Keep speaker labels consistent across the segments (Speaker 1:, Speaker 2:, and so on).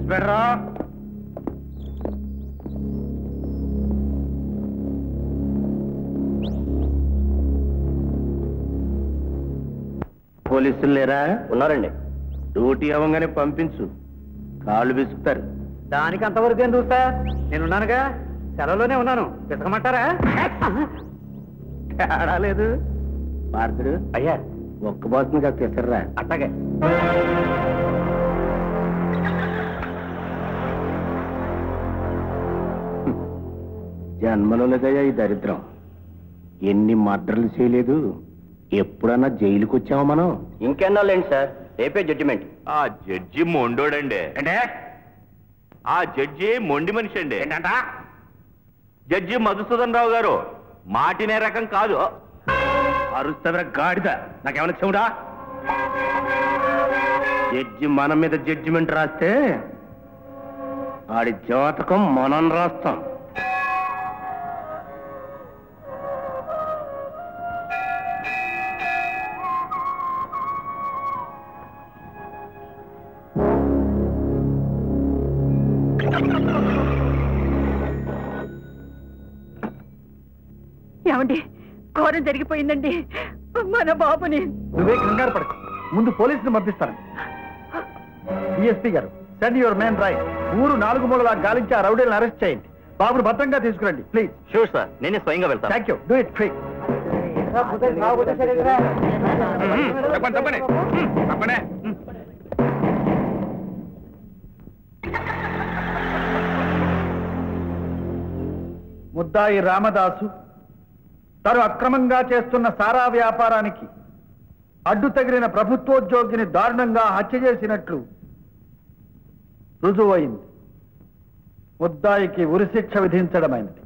Speaker 1: ఇన్స్పెక్టరా పోలీసులు లేరా?
Speaker 2: ఉన్నారండి.
Speaker 1: డ్యూటీ అవ్వగానే పంపించు, కాళ్ళు విసుకుతారు.
Speaker 3: దానికి అంతవరకు ఏం చూస్తా, నేనున్నానుగా, సెలవులోనే ఉన్నాను. పిసకమంటారా?
Speaker 1: తేడా లేదు. భారతుడు
Speaker 3: అయ్యా,
Speaker 1: ఒక్క బాసుని కాదు తెసర్రా.
Speaker 3: అట్టగే.
Speaker 1: జన్మలో లేదయ్యా ఈ దరిద్రం. ఎన్ని మర్డర్లు చేయలేదు. ఎప్పుడన్నా జైలుకి వచ్చామా మనం?
Speaker 2: ఇంకెన్నాళ్ళేంటి సార్, రేపే జడ్జిమెంట్.
Speaker 4: ఆ జడ్జి మొండోడండి.
Speaker 1: అంటే
Speaker 4: ఆ జడ్జి మొండి మనిషి అండి.
Speaker 1: ఏంటంట?
Speaker 4: జడ్జి మధుసూదన్ రావు గారు మాటినే రకం కాదు.
Speaker 1: అరుస్తవర గాడిద, నాకేమైనా చెవుడా? జడ్జి మన మీద జడ్జిమెంట్ రాస్తే ఆడి జాతకం మనం రాస్తాం.
Speaker 5: ఏమండి, ఘోరం జరిగిపోయిందండి. మన బాబుని.
Speaker 3: నువ్వే కంగారు పడకు, ముందు పోలీసుని పంపిస్తాను. డిఎస్పీ గారు, సెండ్ యువర్ మ్యాన్ రైట్. ఊరు 4 మూలలా గాలించి ఆ రౌడీలను అరెస్ట్ చేయండి. బాబును భద్రంగా తీసుకురండి ప్లీజ్.
Speaker 2: షూర్ సార్, నేనే స్వయంగా వెళ్తాను.
Speaker 3: Thank you. Do it quick.
Speaker 4: తప్పనే.
Speaker 3: ముద్దాయి రామదాసు తను అక్రమంగా చేస్తున్న సారా వ్యాపారానికి అడ్డు తగిలిన ప్రభుత్వోద్యోగిని దారుణంగా హత్య చేసినట్లు రుజువైంది. ముద్దాయికి ఉరిశిక్ష విధించడమైనది.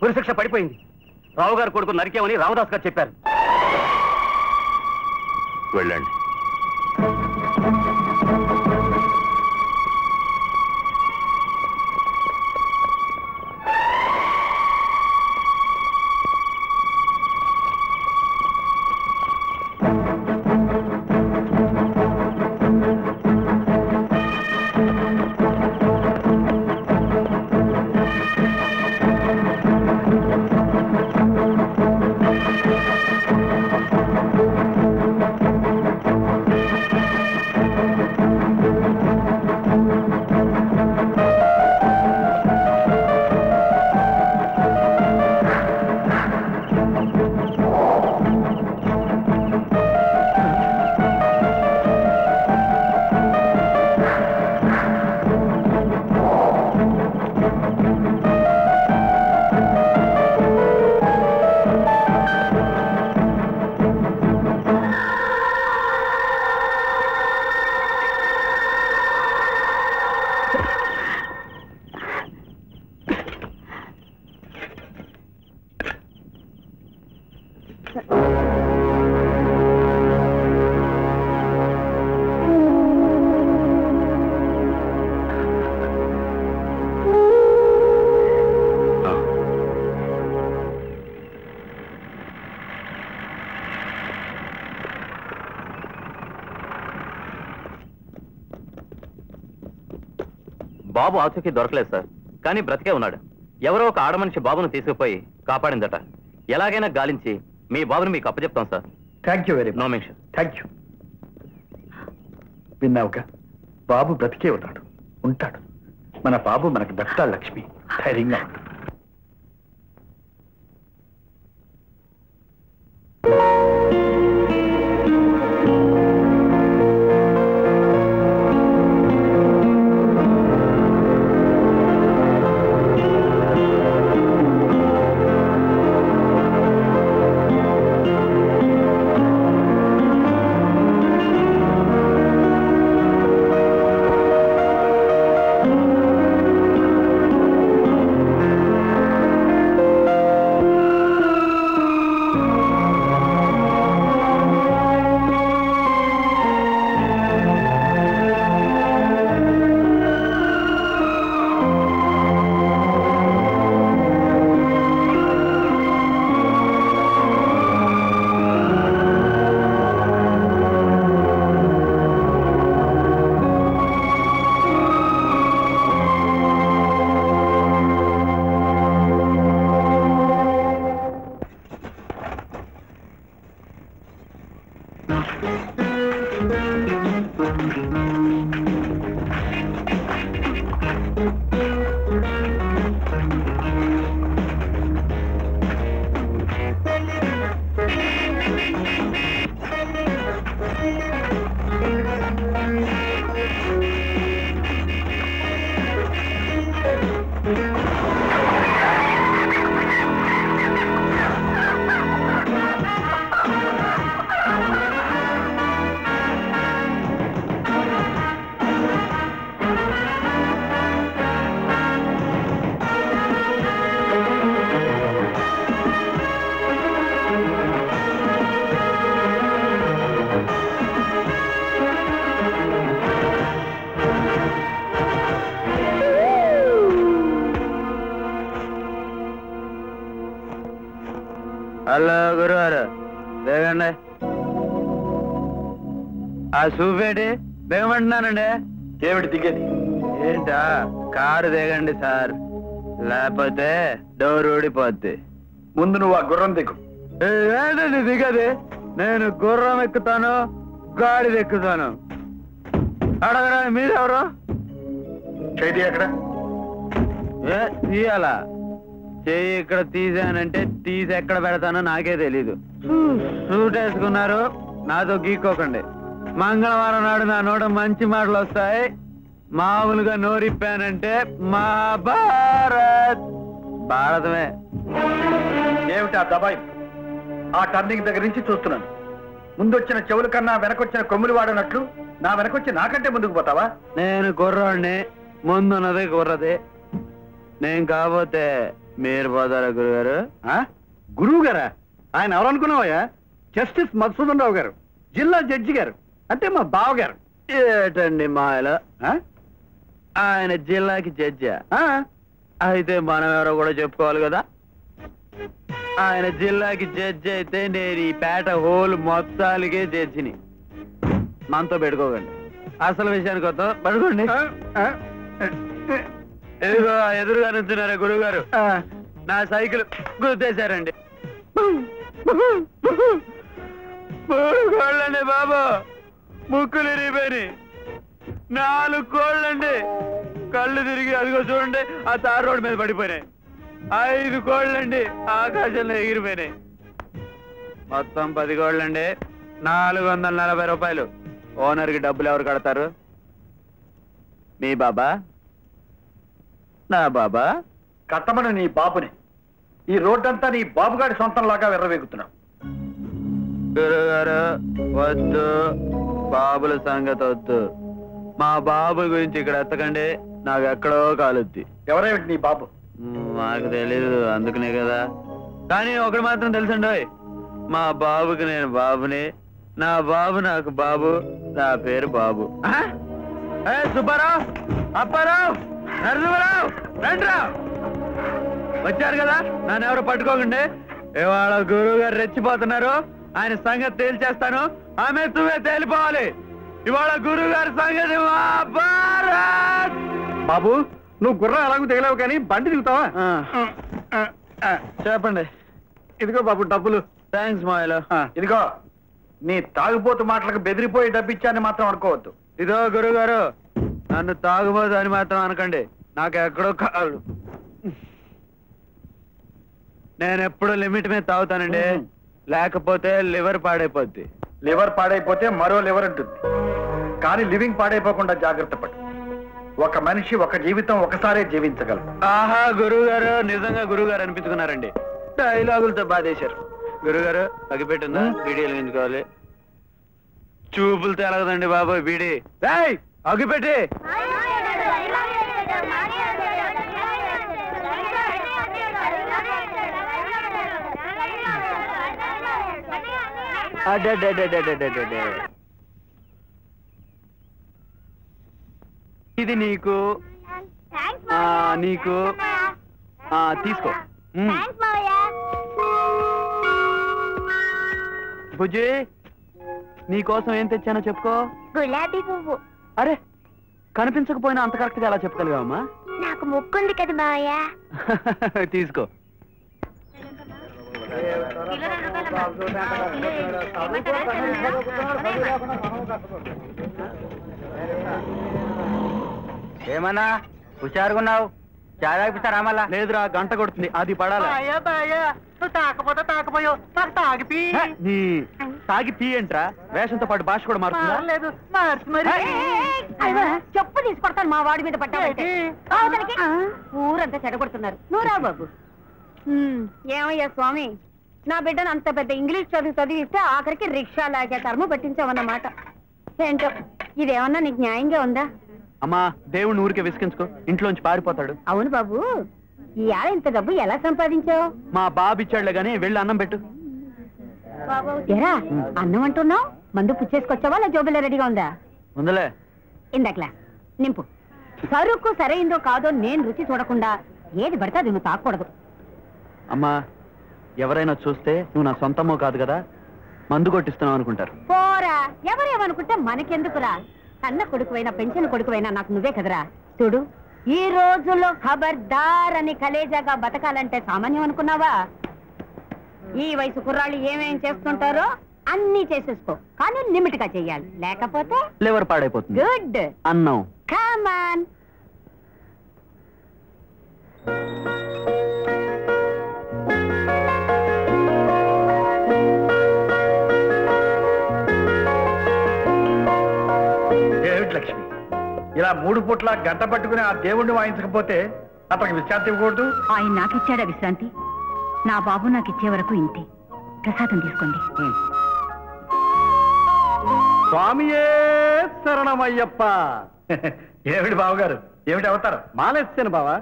Speaker 2: ఉరిశిక్ష పడిపోయింది. రావు గారు కొడుకు నరికేమని రామదాస్ గారు చెప్పారు.
Speaker 4: వెళ్ళండి.
Speaker 2: బాబు ఆచూకీ దొరకలేదు సార్, కానీ బ్రతికే ఉన్నాడు. ఎవరో ఒక ఆడమనిషి బాబును తీసుకుపోయి కాపాడిందట. ఎలాగైనా గాలించి మీ బాబుని మీకు అప్పచెప్తాం sir.
Speaker 3: Thank you very
Speaker 2: no
Speaker 3: much.
Speaker 2: Mention.
Speaker 3: Thank you. విన్నావుగా, బాబు బ్రతికే ఉన్నాడు, ఉంటాడు. మన బాబు మనకి దత్తా లక్ష్మి. ధైర్యంగా ఉంటాడు. హలో గురువారు బేగండి ఆ చూపేటి బేగమంటున్నానండి ఏమిటి దిగేది ఏంటా కారు దిగండి సార్ లేకపోతే డోర్ ఊడిపోద్ది ముందు నువ్వు ఆ గుర్రం దిగు ఏంటండి దిగది నేను గుర్రం ఎక్కుతాను గాడిది ఎక్కుతాను అడగరా మీరెవరు చేతి ఎక్కడ తీయాలా చెయ్యి ఇక్కడ తీసానంటే తీసి ఎక్కడ పెడతానో నాకే తెలీదు సూట్ వేసుకున్నారు నాతో గీక్కోకండి మంగళవారం నాడు నా నోట మంచి మాటలు వస్తాయి మామూలుగా నోరిప్పానంటే మహాభారత్ భారతమే ఏమిటి ఆ దబాయి ఆ టర్నింగ్ దగ్గర నుంచి చూస్తున్నాను ముందొచ్చిన చెవుల కన్నా వెనకొచ్చిన కొమ్ములు వాడనట్లు నా వెనకొచ్చి నాకంటే ముందుకు పోతావా నేను గుర్రాన్ని ముందున్నది గుర్రది నేను కాకపోతే మీరు పోతారా గురుగారు గురువు గారా ఆయన ఎవరనుకున్నావయ్యా జస్టిస్ మధుసూదన్ రావు గారు జిల్లా జడ్జి గారు అంటే మా బావగారు ఏటండి మాయలో ఆయన జిల్లాకి జడ్జా అయితే మనం ఎవరో కూడా చెప్పుకోవాలి కదా ఆయన జిల్లాకి జడ్జి అయితే నేను ఈ పేట హోల్ మొత్తానికే జడ్జిని మనతో పెట్టుకోకండి అసలు విషయానికి వద్దాం పడుకోండి ఎదురుగా ఎదురుగా నుంచున్నారా గురువు గారు నా సైకిల్ గుర్తేశారండి 3 కోళ్ళండి బాబు ముక్కులు ఇరిగిపోయి 4 కోళ్ళండి కళ్ళు తిరిగి అదిగో చూడండి ఆ తార్ రోడ్డు మీద పడిపోయినాయి 5 కోళ్ళండి ఆకాశంలో ఎగిరిపోయినాయి మొత్తం 10 కోళ్ళండి 440 రూపాయలు ఓనర్కి డబ్బులు ఎవరు కడతారు మీ బాబా నా బాబా కట్టమని నీ బాబుని ఈ రోడ్డంతా నీ బాబుగాడి సొంతంలాగా వెర్రవేగుతున్నావు గురుగారు వద్దు బాబుల సంగతి వద్దు మా బాబు గురించి ఇక్కడ ఎత్తకండి నాకు ఎక్కడో కాలుద్ది ఎవరేమిటి నీ బాబు నాకు తెలీదు అందుకనే కదా కానీ ఒకటి మాత్రం తెలుసండి మా బాబుకి నేను బాబుని నా బాబు నాకు బాబు నా పేరు బాబు సుబ్బారావు అప్పారావు నరసింహరావు రండిరావు వచ్చారు కదా నన్ను ఎవరు పట్టుకోకండి ఇవాళ గురువు గారు రెచ్చిపోతున్నారు ఆయన సంగతి తేల్చేస్తాను ఆమె తువే తేలిపోవాలి ఇవాళ గురువు గారి సంగతి భారత్ బాబు నువ్వు గుర్రం ఎలాగో తెగలేవు కానీ బండి దిగుతావా చెప్పండి ఇదిగో బాబు డబ్బులు థ్యాంక్స్ మాయలో ఇదిగో నీ తాగుబోతు మాటలకు బెదిరిపోయి డబ్బిచ్చాన్ని మాత్రం అనుకోవద్దు ఇదో గురువు గారు నన్ను తాగుబోతు అని మాత్రం అనకండి నాకు ఎక్కడో కాదు నేను ఎప్పుడు లిమిట్ మీద తాగుతానండి లేకపోతే లివర్ పాడైపోద్ది లివర్ పాడైపోతే మరో లివర్ ఉంటుంది కానీ లివింగ్ పాడైపోకుండా జాగ్రత్త పడు ఒక మనిషి ఒక జీవితం ఒకసారే జీవించగలరు ఆహా గురువు గారు నిజంగా గురువు గారు అనిపించుకున్నారండి డైలాగులతో బాధేశారు గురుగారు అగిపెట్టిందా బీడీ వెలిగించుకోవాలి చూపులతో ఎలాగదండి బాబు బీడీ అగిపెట్టి ఇది నీకు నీకు తీసుకో బుజ్జి నీకోసం ఏం తెచ్చానో చెప్పుకో
Speaker 6: గులాబీ పువ్వు
Speaker 3: అరే కనిపించకపోయినా అంత కరెక్ట్ గా ఎలా చెప్పగలిగావమ్మా
Speaker 6: నాకు ముక్కుంది కదా మావయ్య
Speaker 3: తీసుకో ఏమన్నా హుషారుగున్నావు చాలాపిస్తారా మళ్ళా లేదురా గంట కొడుతుంది అది పడాలి తాకపోతే తాకపోయావు నాకు తాగిపి తాగి పీ ఏంట్రా వేషంతో పాటు భాష కూడా మారుతుందా లేదు
Speaker 5: చెప్పు తీసుకొడతాను మా వాడి మీద పట్టాలంటే ఊరంతా చెడగొడుతున్నారు నువ్వు రా బాబు. ఏమయ్యా స్వామి, నా బిడ్డను అంత పెద్ద ఇంగ్లీష్ చదివిస్తే ఆఖరికి రిక్షా లాగే కర్మ పట్టించావన్నమాట. ఏంటో ఇదేమన్నా నీకు న్యాయంగా ఉందా?
Speaker 3: అమ్మా దేవుడిని ఊరికే విసిగించుకో, ఇంట్లోంచి పారిపోతాడు.
Speaker 5: అవును బాబు, ఈ ఆడ ఇంత డబ్బు ఎలా సంపాదించావు?
Speaker 3: మా బాబు ఇచ్చాడులే గానీ వెళ్ళి అన్నం పెట్టు.
Speaker 5: ఎరా అన్నం అంటున్నావు, మందు పుచ్చేసుకొచ్చావా లేదా జోబులో రెడీగా ఉందా?
Speaker 3: ఉందలే.
Speaker 5: ఇందాకలా నింపు. సరుకు సరైందో కాదో నేను రుచి చూడకుండా ఏది పడితే అది నువ్వు తాకూడదు.
Speaker 3: అమ్మా ఎవరైనా చూస్తే నువ్వు నా సొంతమో కాదు కదా, మందు కొట్టిస్తున్నావు అనుకుంటారు.
Speaker 5: పోరా, ఎవరేమనుకుంటే మనకెందుకురా? కన్న కొడుకువైనా పెంచిన కొడుకువైనా నాకు నువ్వే కదరా. చూడు, ఈ రోజుల్లో ఖబర్దార్ అని కలేజాగా బతకాలంటే సామాన్యం అనుకున్నావా? ఈ వయసు కుర్రాళ్ళు ఏమేం చేస్తుంటారో అన్నీ చేసేసుకో, కానీ లిమిట్ గా చెయ్యాలి, లేకపోతే
Speaker 3: లివర్ పాడైపోతుంది.
Speaker 5: గుడ్
Speaker 3: అన్నం
Speaker 5: కమాన్.
Speaker 3: లక్ష్మి, ఇలా 3 పూట్ల గంట పట్టుకుని ఆ దేవుణ్ణి వాయించకపోతే అతనికి విశ్రాంతి ఇవ్వకూడదు.
Speaker 5: ఆయన నాకు ఇచ్చాడా విశ్రాంతి? నా బాబు నాకు ఇచ్చే వరకు ఇంతే. ప్రసాదం తీసుకోండి.
Speaker 3: స్వామియే శరణమయ్యప్ప. ఏమిటి బావగారు, ఏమిటి అవతారం? మాలేసాను బావా.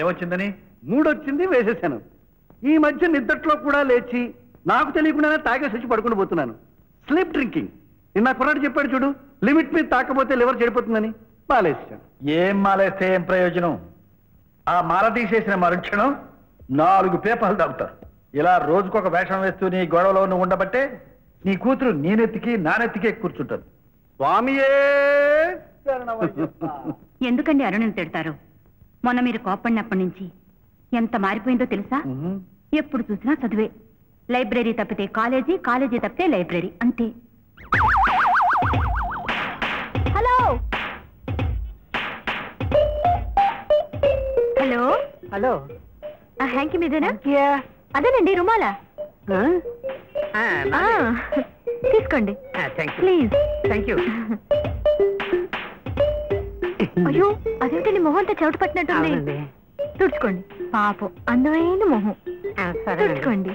Speaker 3: ఏమొచ్చిందని? మూడొచ్చింది, వేసేసాను. ఈ మధ్య నిద్దట్లో కూడా లేచి నాకు తెలియకుండానే తాగేసి వచ్చి పడుకుని పోతున్నాను. Sleep drinking. నిన్న కుర్రాడు చెప్పాడు చూడు, లిమిట్ మీద తాకపోతే లివర్ చెడిపోతుందని. మాలేసాను. ఏం మాలేస్తే ఏం ప్రయోజనం? ఆ మాల తీసేసిన మరుక్షణం 4 పేపర్లు తాగుతారు. ఇలా రోజుకొక వేషం వేస్తూ నీ గొడవలో నువ్వు ఉండబట్టే నీ కూతురు నేనెత్తికి నానెత్తికే కూర్చుంటారు. స్వామియే.
Speaker 5: ఎందుకండి అరుణుని తిడతారు? మొన్న మీరు కోపడినప్పటి నుంచి ఎంత మారిపోయిందో తెలుసా? ఎప్పుడు చూసినా చదివే. లైబ్రరీ తప్పితే కాలేజీ, కాలేజీ తప్పితే లైబ్రరీ, అంతే. హలో హలో
Speaker 3: హలో,
Speaker 5: హ్యాంకీ మీదేనా? అదేనండి రుమాలా. తీసుకోండి ప్లీజ్.
Speaker 3: Thank you.
Speaker 5: అయ్యో, అదేంటండి మొహం అంతా చెవిటి పట్టినట్టుంది. తుడుచుకోండి. పాపం అందమైన మొహం. తుడుచుకోండి.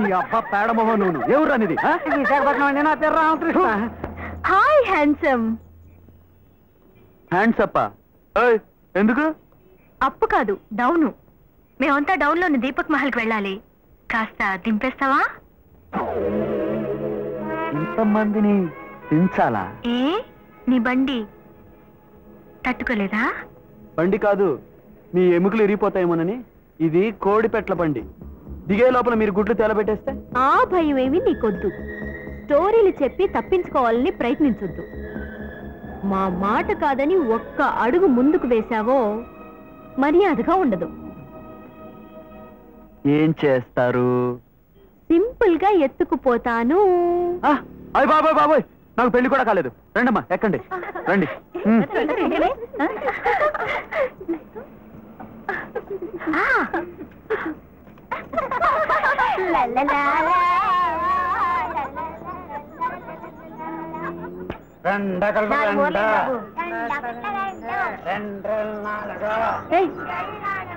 Speaker 3: నీ అబ్బా పేడమోహం నువ్వు. ఎవరు అనేది? విశాఖపట్నం అండి, నా పేరు రామకృష్ణ.
Speaker 5: Hi handsome.
Speaker 3: హ్యాండ్స్ అప్పా? ఎందుకు?
Speaker 5: అప్పు కాదు, డౌను. మేమంతా డౌన్ లోని దీపక్ మహల్కి వెళ్ళాలి, కాస్త దింపేస్తావా?
Speaker 3: ఇంతమందిని దించాలా?
Speaker 5: ఏ నీ బండి తట్టుకోలేదా?
Speaker 3: బండి కాదు, మీ ఎముకలు ఇరిగిపోతాయేమోనని. ఇది కోడిపెట్ల బండి. దిగే లోపల మీరు గుడ్లు తేలబెట్టేస్తే?
Speaker 5: ఆ భయం ఏమి నీకొద్దు. స్టోరీలు చెప్పి తప్పించుకోవాలని ప్రయత్నించొద్దు. మా మాట కాదని ఒక్క అడుగు ముందుకు వేశావో మర్యాదగా ఉండదు.
Speaker 3: ఏం చేస్తారు?
Speaker 5: సింపుల్ గా ఎత్తుకుపోతాను.
Speaker 3: అయ్య బాబాయ్ బాబాయ్, నాకు పెళ్లి కూడా కాలేదు. రండమ్మా, ఎక్కండి, రండి.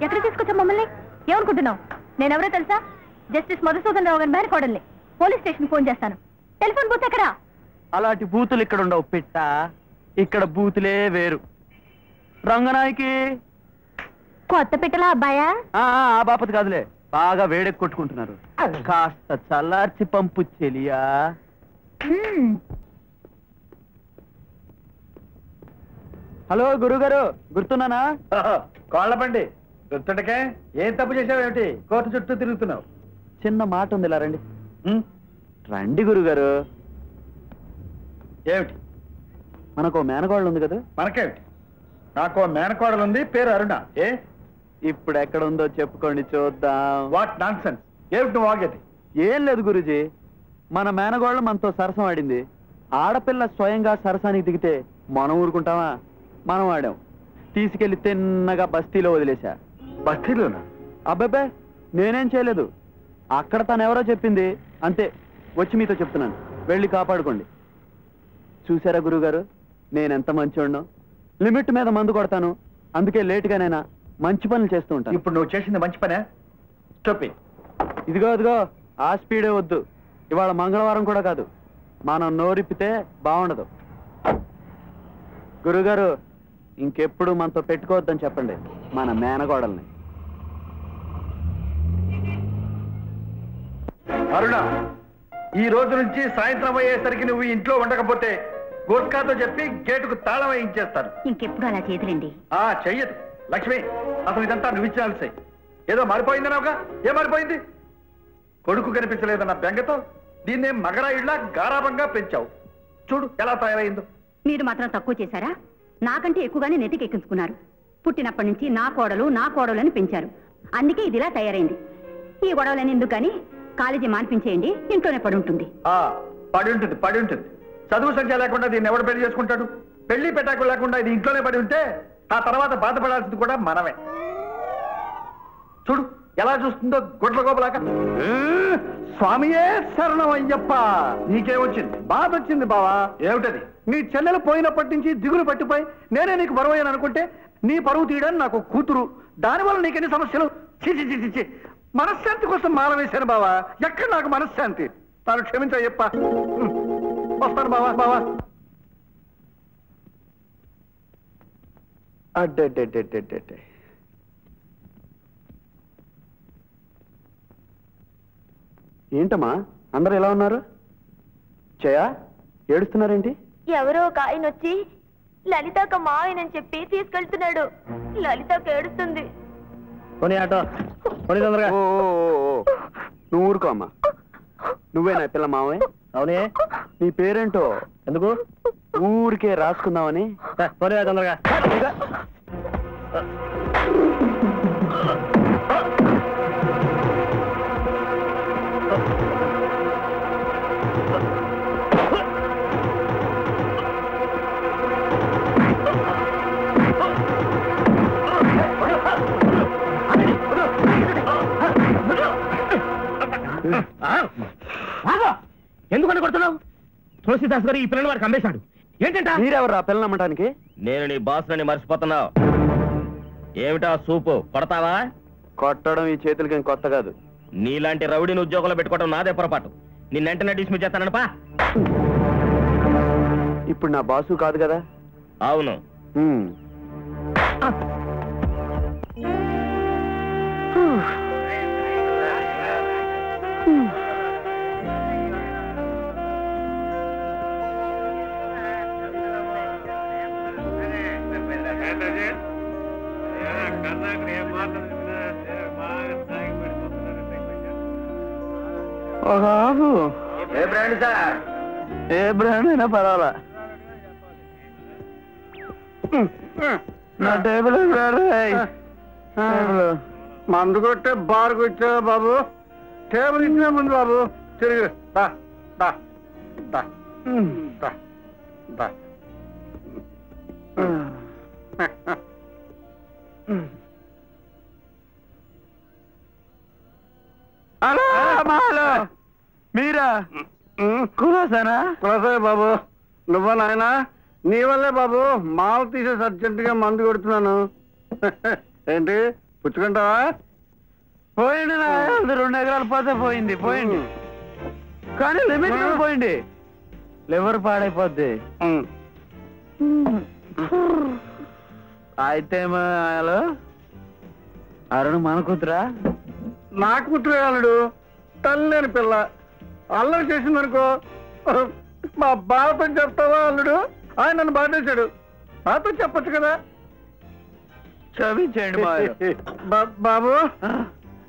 Speaker 5: ఎక్కడ తీసుకొచ్చా మమ్మల్ని? ఏమనుకుంటున్నావు? నేనెవరో తెలుసా? జస్టిస్ మధుసూదన్ రావు గారి మేనకోడల్ని. పోలీస్ స్టేషన్ ఫోన్ చేస్తాను. టెలిఫోన్ బూత్ ఎక్కడా?
Speaker 3: అలాంటి బూతులు ఇక్కడ ఉండవు పిట్ట. ఇక్కడ బూతులే వేరు. రంగనాయకి
Speaker 5: కొత్త పిట్టలా అబ్బాయా?
Speaker 3: ఆ బాపతి కాదులే, బాగా వేడెక్కి కొట్టుకుంటున్నారు. కాస్త చల్లార్చి పంపు చెలియా. హలో గురుగారు, గుర్తున్నానా? కోళ్ళబండి గుర్తుండకే. ఏం తప్పు చేసావేమిటి? కోర్టు చుట్టూ తిరుగుతున్నావు. చిన్న మాట ఉంది, ఇలా రండి. రండి గురుగారు. ఏమిటి? మనకు మేనగోళ్ళు ఉంది కదా. మనకేమిటి? నాకు మేనకోడలు ఉంది, పేరు అరుణ. ఏ
Speaker 7: ఇప్పుడు ఎక్కడ ఉందో చెప్పుకోండి చూద్దాం.
Speaker 3: వాట్ నాన్ సెన్స్, ఏమిటి నువ్వు ఆగేది?
Speaker 7: ఏం లేదు గురూజీ, మన మేనగోళ్ళ మనతో సరసం ఆడింది. ఆడపిల్ల స్వయంగా సరసానికి దిగితే మనం ఊరుకుంటామా? మనం ఆడాం. తీసుకెళ్లి తిన్నగా బస్తీలో వదిలేశా.
Speaker 3: బస్తీలోనా?
Speaker 7: అబ్బాబ్బే, నేనేం చేయలేదు. అక్కడ తనెవరో చెప్పింది అంతే. వచ్చి మీతో చెప్తున్నాను, వెళ్ళి కాపాడుకోండి. చూసారా గురువుగారు, నేనెంత మంచోడ్నో. లిమిట్ మీద మందు కొడతాను, అందుకే లేటుగానైనా మంచి పనులు చేస్తూ ఉంటాను.
Speaker 3: ఇప్పుడు నువ్వు చేసింది మంచి పనే. Stop it.
Speaker 7: ఇదిగో ఇదిగో, ఆ స్పీడే వద్దు. ఇవాళ మంగళవారం కూడా కాదు, మనం నోరిప్పితే బాగుండదు. గురుగారు, ఇంకెప్పుడు మనతో పెట్టుకోవద్దని చెప్పండి మన మేనగోడల్ని.
Speaker 3: అరుణ, ఈ రోజు నుంచి సాయంత్రం అయ్యేసరికి నువ్వు ఇంట్లో ఉండకపోతే గోర్ఖాతో చెప్పి గేటుకు తాళం వేయించేస్తాను.
Speaker 5: ఇంకెప్పుడు అలా చేతులండి.
Speaker 3: చెయ్యదు లక్ష్మి, అసలు ఇదంతా నువ్వు ఇచ్చాల్సే. ఏదో మారిపోయిందన్నావుగా, ఏం మారిపోయింది? కొడుకు కనిపించలేదన్న బెంగతో దీన్నే మగరాయిళ్ళ గారాబంగా పెంచావు. చూడు ఎలా తయారైందో.
Speaker 5: మీరు మాత్రం తక్కువ చేశారా? నాకంటే ఎక్కువగానే నెత్తికెక్కించుకున్నారు. పుట్టినప్పటి నుంచి నా కోడలు అని పెంచారు. అందుకే ఇదిలా తయారైంది. ఈ గొడవలని ఎందుకు కానీ కాలేజీ మాన్పించేయండి, ఇంట్లోనే పడి ఉంటుంది.
Speaker 3: పడి ఉంటుంది. చదువు సంఖ్య లేకుండా దీన్ని ఎవడు పెళ్లి చేసుకుంటాడు? పెళ్లి పెట్టాకు లేకుండా ఇది ఇంట్లోనే పడి ఉంటే ఆ తర్వాత బాధపడాల్సింది కూడా మనమే. చూడు ఎలా చూస్తుందో గొడ్ల గోపలాగా.
Speaker 7: స్వామియే శరణం అయ్యప్ప.
Speaker 3: నీకేమొచ్చింది?
Speaker 7: బాధ వచ్చింది బావా.
Speaker 3: ఏమిటది?
Speaker 7: నీ చెల్లెలు పోయినప్పటి నుంచి దిగులు పట్టిపోయి నేనే నీకు బరువు అయ్యాను అనుకుంటే నీ పరువు తీయడానికి నాకు కూతురు. దానివల్ల నీకెన్ని సమస్యలు. చి మనశ్శాంతి కోసం మాల వేశాను బావా. ఎక్కడ నాకు మనశ్శాంతి? తాను క్షమించయ్యప్ప. వస్తాను బావా. అడ్డే ఏంటమ్మా అందరూ ఎలా ఉన్నారు? జయా, ఏడుస్తున్నారేంటి?
Speaker 6: ఎవరో ఒక ఆయన వచ్చి లలితక్క మావయ్యనని చెప్పి తీసుకెళ్తున్నాడు. లలితక్క ఏడుస్తుంది.
Speaker 7: నువ్వు ఊరుకో అమ్మా. నువ్వేనా పిల్ల మావయ్య?
Speaker 1: అవునే.
Speaker 7: నీ పేరేంటో?
Speaker 1: ఎందుకు?
Speaker 7: ఊరికే రాసుకుందామని.
Speaker 1: తొందరగా. ఎందుకని కొడుతున్నావు? తులసిదాస్ గారు ఈ పిల్లని వారికి అమ్మేశాడు. ఏంటంట?
Speaker 7: మీరెవరు ఆ పిల్లని అమ్మటానికి?
Speaker 2: నేను నీ బాస్ని మర్చిపోతున్నావు. ఏమిటా సూపు కొడతావా?
Speaker 7: కొట్టడం ఈ చేతులకేం కొత్త కాదు.
Speaker 2: నీలాంటి రౌడీని ఉద్యోగంలో పెట్టుకోవడం నాదే పొరపాటు. నిన్నెంటనే డిస్మిస్ చేస్తానపా.
Speaker 7: ఇప్పుడు నా బాసు కాదు కదా?
Speaker 2: అవును.
Speaker 3: ఏ బ్రాండ్ సార్?
Speaker 7: ఏ బ్రాండ్ అయినా పర్వాలా. నా టేబుల్
Speaker 3: మందు కొట్టే బార్ కూర్చో బాబు. టేబుల్ ఇచ్చిన ముందు బాబు తిరిగి
Speaker 7: మీరా? కులాసానా?
Speaker 3: కులాసే బాబు. నువ్వా నాయనా? నీ వల్లే బాబు మాలు తీసేసి అర్జెంటుగా మందు కొడుతున్నాను. ఏంటి పుచ్చుకుంటావా?
Speaker 7: పోయింది. 2 ఎకరాలు పోతే పోయింది. కానీ లిమిట్ పోయింది. లివర్ పాడైపోద్ది. అయితే అరుణ్ మన కూతురా?
Speaker 3: నా కూతురు అల్లుడు. తల్లేని పిల్ల అల్లరి చేసిందనుకో మా బావతో చెప్తావా? అల్లుడు ఆయన నన్ను బాధేశాడు. నాతో చెప్పచ్చు కదా.
Speaker 7: క్షమించండి
Speaker 3: బాబు.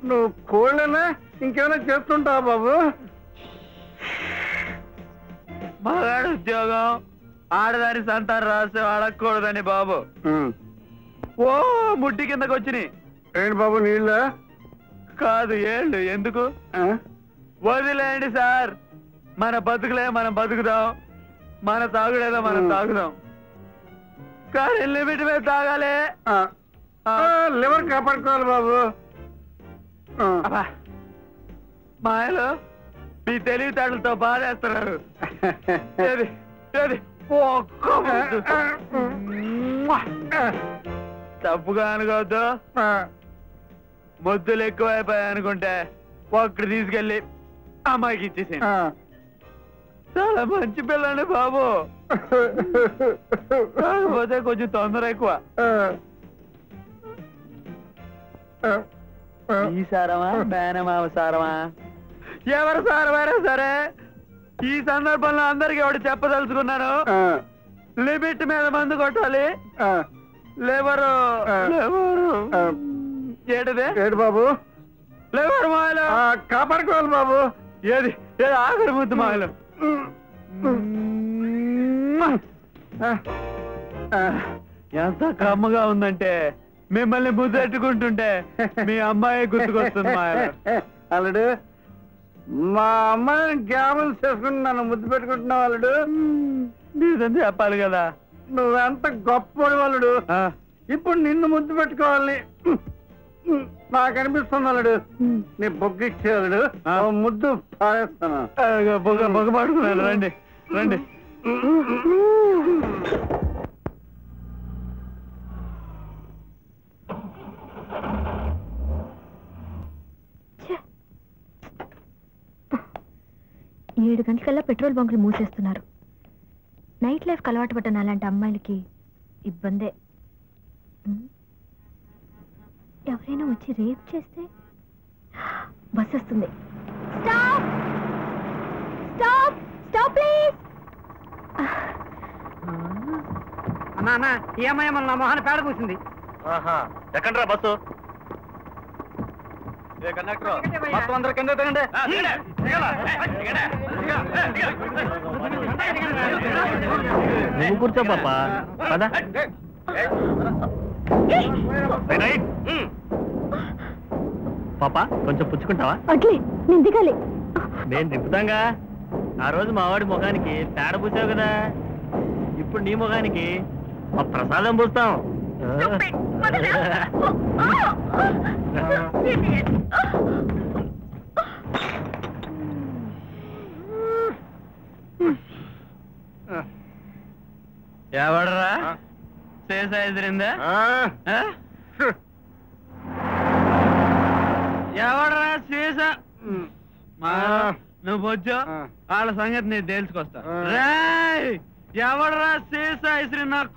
Speaker 3: నువ్వు కోళ్ళైనా ఇంకేమైనా చేస్తుంటావా బాబు?
Speaker 7: మగాడు ఉద్యోగం ఆడదాని సంతానం రాస్తే అడగకూడదని బాబు. ఓ ముట్టి కిందకు వచ్చినాయి.
Speaker 3: ఏంటి బాబు నీళ్ళ
Speaker 7: కాదు ఏళ్ళు. ఎందుకు? వదిలేండి సార్, మన బతుకులే మనం బతుకుదాం, మన తాగుడేదో మనం తాగుదాం. కానీ లిమిట్ మీద తాగాలి.
Speaker 3: లివర్ కాపాడుకోవాలి బాబు.
Speaker 7: మాయలో మీ తెలివితేటలతో బాధేస్తున్నారు. తప్పుగా అనుకోవద్దు. ముద్దులు ఎక్కువైపోయాయి అనుకుంటే ఒక్కడు తీసుకెళ్ళి అమ్మాయికి ఇచ్చేసి. చాలా మంచి పిల్లండి బాబు, కాకపోతే కొంచెం తొందర ఎక్కువ. ఈ సారమా మేనమామ సారమా ఎవరు సారమైనా సరే ఈ సందర్భంలో అందరికి ఎవడు చెప్పదలుచుకున్నాను, లిమిట్ మీద మందు కొట్టాలి. లేవరు ఏటిదే? ఏడు బాబు లేవరు మాయలు కాపాడుకోవాలి బాబు. ఏది ఏది ఆఖరి ముద్దు మాయలు. ఎంత కమ్మగా ఉందంటే మిమ్మల్ని ముద్దెట్టుకుంటుంటే మీ అమ్మాయి గుర్తుకొస్తుంది మాయలు.
Speaker 3: అల్లుడు, మా అమ్మాయిని గ్యాబులు చేసుకుని నన్ను ముద్దు పెట్టుకుంటున్నావు అల్లుడు.
Speaker 7: నీదని చెప్పాలి కదా.
Speaker 3: నువ్వెంత గొప్పవాడు అల్లుడు. ఇప్పుడు నిన్ను ముద్దు పెట్టుకోవాలి నాకు అనిపిస్తుంది అల్లుడు. నీ బొగ్గిచ్చే అల్లుడు, ముద్దు పారేస్తాను.
Speaker 7: బొగ్గ పడుకున్నాను. రండి రండి.
Speaker 6: ఏడు గంటలకల్లా పెట్రోల్ బంకులు మూసేస్తున్నారు. నైట్ లైఫ్ అలవాటు పడ్డాను అలాంటి అమ్మాయిలకి ఇబ్బందే. ఎవరైనా వచ్చి రేప్ చేస్తే బస్ వస్తుంది. Stop stop stop please.
Speaker 3: అన్నా ఏమయ్యా మన నా మొహాన్ని పేడ పూసింది.
Speaker 2: ఎక్కండ్రా బస్సు.
Speaker 3: మొత్తం అందరూ కింద దిగండి.
Speaker 2: నువ్వు కూర్చో పాప. పదా పాప, కొంచెం పుచ్చుకుంటావా?
Speaker 6: అట్లే నేను దిగాలి.
Speaker 2: నేను దింపుతాంగా. ఆ రోజు మా వాడి ముఖానికి పేడ పూసావు కదా, ఇప్పుడు నీ ముఖానికి మా ప్రసాదం పూస్తాం. ఎవడరా చేసా ఎదిరిందా? ఎవడరా చేసా? నువ్వు వచ్చో వాళ్ళ సంగతి నేను తేల్చుకొస్తా. ఎవడరా చేసా ఇసిరి నాకు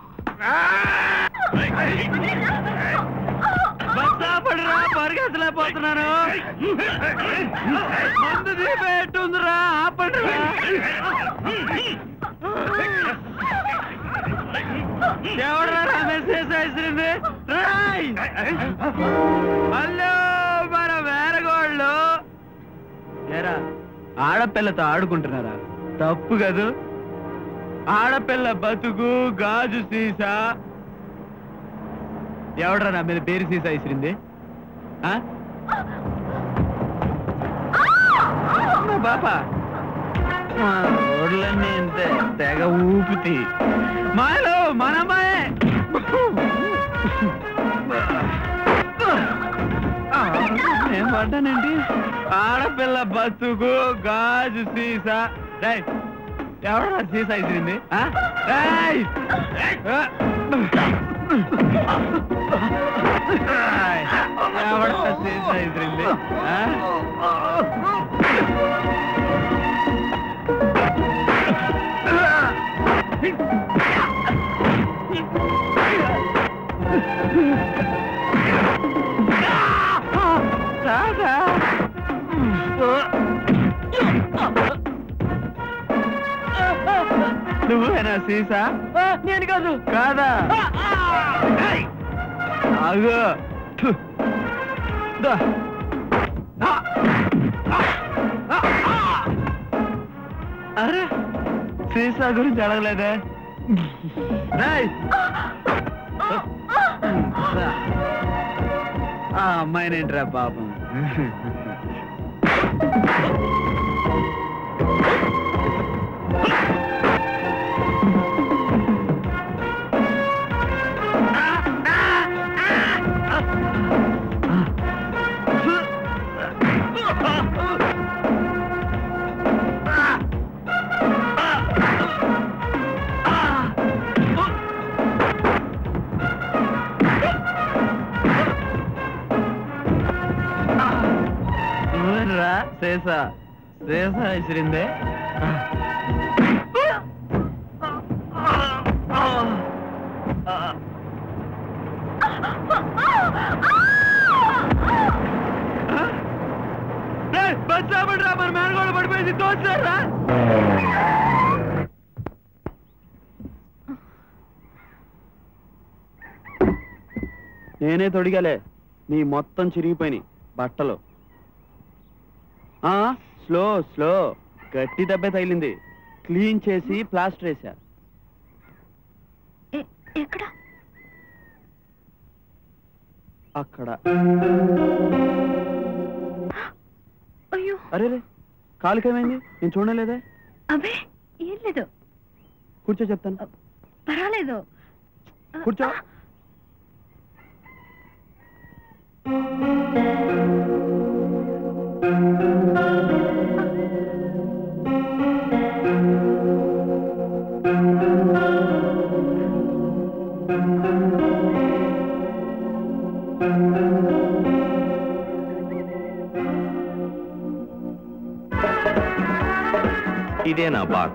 Speaker 2: బస్సాపడిరా, పరిగెత్తలేకపోతున్నాను. ముందు దీపెట్టుందిరా, ఆపండిరా. ఎవడరా రమేష్ చేసేసింది? హలో మన వేరగోళ్ళు. ఏరా ఆడపిల్లతో ఆడుకుంటున్నారా? తప్పు కదూ. ఆడపిల్ల బతుకు గాజు సీసా. ఎవడరా నా మీద పేరు సీసా ఇసిరింది? బాపా రోడ్లన్నీ ఇంతే తెగ ఊపితి. మాయలో మనమ్మాయే. ఏం పడ్డానండి? ఆడపిల్ల బతుకు గాజు సీసా. ఎవడరా సీసా ఇసిరింది? ఎవడరా సీసా ఇసిరింది? నువ్వేనా సీసా? నేను కాదు. కాదా? ఆగు. అరే సీసా గురించి అడగలేదే.
Speaker 7: ఆ అమ్మాయినేంట్రా పాపం. శేష ఇసిరిందే. బచ్చాబడ్రా మరి మేనగోడ పడిపోయింది తోచారా. నేనే తొడిగాలే, నీ మొత్తం చిరిగిపోయినాయి బట్టలు. స్లో స్లో, గట్టి దెబ్బ తగిలింది, క్లీన్ చేసి ప్లాస్టర్ వేసా.
Speaker 6: ఎక్కడ?
Speaker 7: అక్కడ.
Speaker 6: అయ్యో,
Speaker 7: అరే కాలుకేమైంది? నేను చూడలేదే.
Speaker 6: అబే ఏం లేదు.
Speaker 7: కూర్చో, చెప్తాను.
Speaker 6: పర్వాలేదు,
Speaker 7: కూర్చో.
Speaker 4: ఇదే నా బాధ.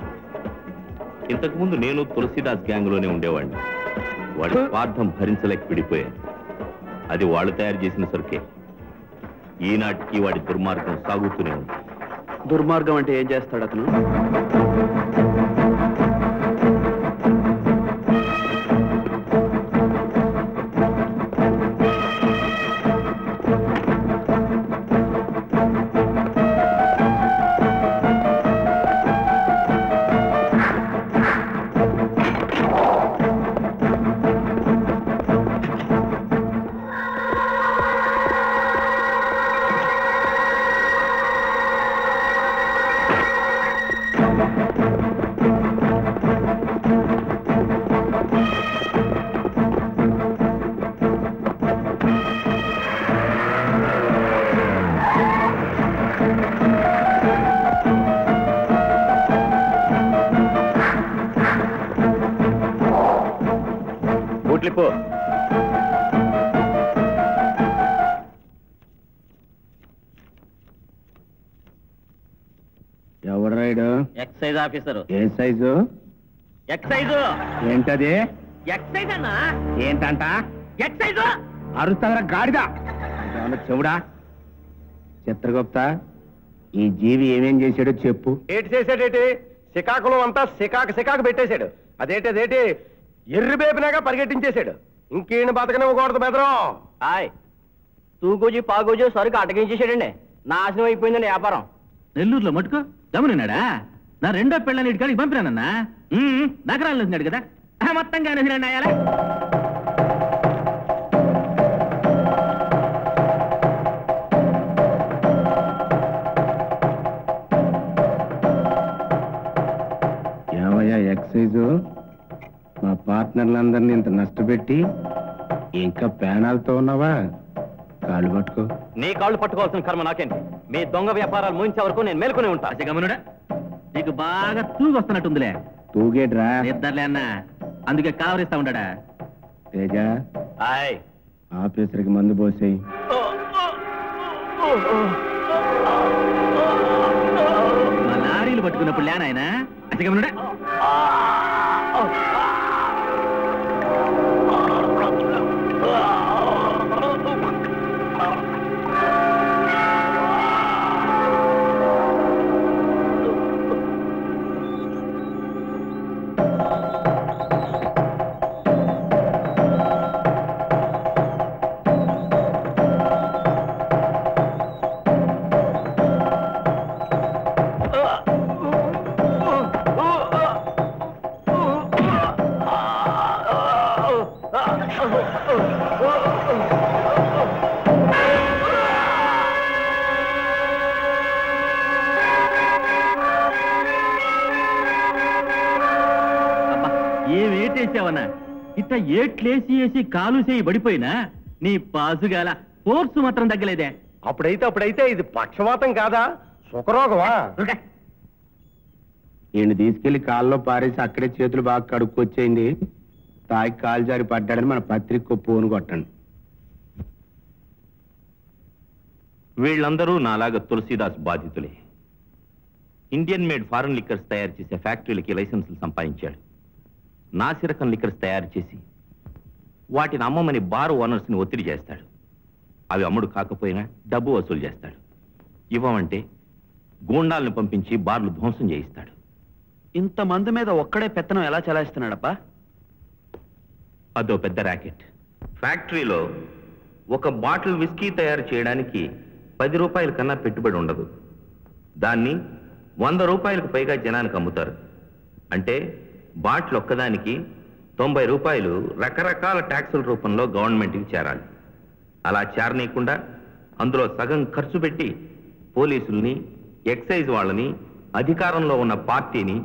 Speaker 4: ఇంతకుముందు నేను తులసిదాస్ గ్యాంగ్ లోనే ఉండేవాడిని. వాడి స్వార్థం భరించలేక విడిపోయాను. అది వాళ్ళు తయారు చేసిన సరుకే. ఈనాటికి వాడి దుర్మార్గం సాగుతూనే ఉంది.
Speaker 7: దుర్మార్గం అంటే ఏం చేస్తాడు అతను?
Speaker 2: బూట్లిపో.
Speaker 1: ఎవడు రైడు?
Speaker 2: Excise officer.
Speaker 1: ఏ సైజు?
Speaker 2: ఎక్సైజు.
Speaker 1: ఏంటది?
Speaker 2: ఎక్సైజ్ అన్నా.
Speaker 1: ఏంటంట?
Speaker 2: ఎక్సైజు.
Speaker 1: అరుస్తావరా గాడిదా? చెవుడా? చిత్రగుప్త, ఈ జీవి ఏమేం చేశాడో చెప్పు.
Speaker 3: ఏటి చేశాడేటి? శ్రీకాకుళం అంతా సికాకు పెట్టేశాడు. అదేటి ఎర్రి బేపినాగా పరిగెట్టించేశాడు. ఇంకేం బతకనివ్వకూడదు బెదరం.
Speaker 2: హాయ్, తూగోజు పాగోజు సరుకు అటకించేసాడండి. నాశనం అయిపోయిందండి వ్యాపారం.
Speaker 8: నెల్లూరులో మటుకు గమనినాడా? నా రెండో పెళ్ళని ఇటుకాడికి పంపినానన్నా. నగరాలు వచ్చినాడు కదా, మొత్తంగా రెండు అయ్యాలా.
Speaker 1: ఏమయ్యా ఎక్సైజు, మా పార్ట్నర్లందరినీ ఇంత నష్టపెట్టి ఇంకా ప్యానాలతో ఉన్నావా? కాళ్ళు పట్టుకో.
Speaker 2: నీ కాళ్ళు పట్టుకోవాల్సిన కర్మ నాకేంటి? మీ దొంగ వ్యాపారాలు ముగించే వరకు నేను మేల్కొని ఉంటా.
Speaker 8: గమనుడా, నీకు బాగా తూగొస్తున్నట్టుందిలే.
Speaker 1: తూగేట్రా?
Speaker 8: నిద్రలే అన్నా, అందుకే కావరిస్తా ఉంటాడా.
Speaker 1: తేజ,
Speaker 2: హాయ్,
Speaker 1: ఆఫీసర్కి మందు పోసేయి.
Speaker 8: మా లారీలు పట్టుకున్నప్పుడు లేనాయన అచ్చగమనుడా. ఏమేటేసావన్నా ఇట్లా ఏట్లేసి వేసి కాలు చేయి పడిపోయినా నీ పాసుగాల ఫోర్స్ మాత్రం తగ్గలేదే.
Speaker 1: అప్పుడైతే ఇది పక్షవాతం కాదా, సుఖరోగమా? ఈయన తీసుకెళ్లి కాల్లో పారేసి అక్కడే చేతులు బాగా కడుక్కొచ్చేయండి. తాగి కాలు జారి పడ్డాడని మన పత్రిక పోను కొట్టండి.
Speaker 4: వీళ్ళందరూ నాలాగా తులసీదాస్ బాధితులే. ఇండియన్ మేడ్ ఫారెన్ లిక్కర్స్ తయారు చేసే ఫ్యాక్టరీలకి లైసెన్సులు సంపాదించాడు. నాసిరకం లిక్కర్స్ తయారు చేసి వాటిని అమ్మమని బార్ ఓనర్స్ని ఒత్తిడి చేస్తాడు. అవి అమ్ముడు కాకపోయినా డబ్బు వసూలు చేస్తాడు. ఇవ్వమంటే గూండాలను పంపించి బార్లు ధ్వంసం చేయిస్తాడు.
Speaker 7: ఇంతమంది మీద ఒక్కడే పెత్తనం ఎలా చలాయిస్తున్నాడప్పా?
Speaker 4: అదో పెద్ద ర్యాకెట్. ఫ్యాక్టరీలో ఒక బాటిల్ విస్కీ తయారు చేయడానికి 10 రూపాయల కన్నా పెట్టుబడి ఉండదు. దాన్ని 100 రూపాయలకు పైగా జనానికి అమ్ముతారు. అంటే బాటిల్ ఒక్కదానికి 90 రూపాయలు రకరకాల ట్యాక్సుల రూపంలో గవర్నమెంట్కి చేరాలి. అలా చేరనీయకుండా అందులో సగం ఖర్చు పెట్టి పోలీసుల్ని, ఎక్సైజ్ వాళ్ళని, అధికారంలో ఉన్న పార్టీని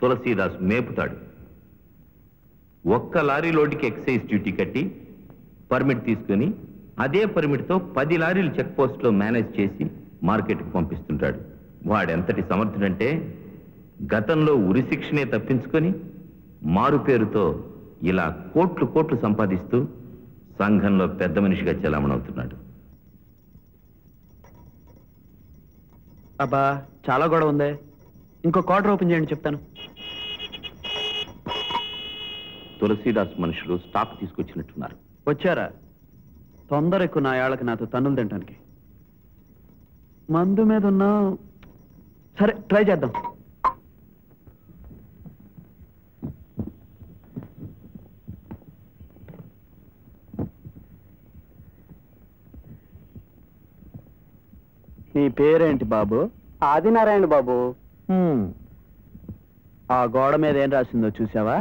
Speaker 4: తులసీదాస్ మేపుతాడు. ఒక్క లారీ లోడ్కి ఎక్సైజ్ డ్యూటీ కట్టి పర్మిట్ తీసుకుని అదే పర్మిట్తో 10 లారీలు చెక్ పోస్ట్లో మేనేజ్ చేసి మార్కెట్కి పంపిస్తుంటాడు. వాడెంతటి సమర్థుడంటే గతంలో ఉరిశిక్షనే తప్పించుకొని మారు పేరుతో ఇలా కోట్లు సంపాదిస్తూ సంఘంలో పెద్ద మనిషిగా చెలామణవుతున్నాడు.
Speaker 7: అబ్బా చాలా గొడవ ఉందే. ఇంకో క్వార్టర్ ఓపెన్ చేయండి చెప్తాను.
Speaker 4: తులసీదాస్ మనుషులు స్టాక్ తీసుకొచ్చినట్టున్నారు.
Speaker 7: వచ్చారా? తొందర ఎక్కువ నా యాళ్ళకి నాతో తన్నులు తినడానికి. మందు మీద ఉన్నా సరే ట్రై చేద్దాం. నీ పేరేంటి బాబు?
Speaker 1: ఆదినారాయణ బాబు.
Speaker 7: ఆ గోడ మీద ఏం రాసిందో చూసావా?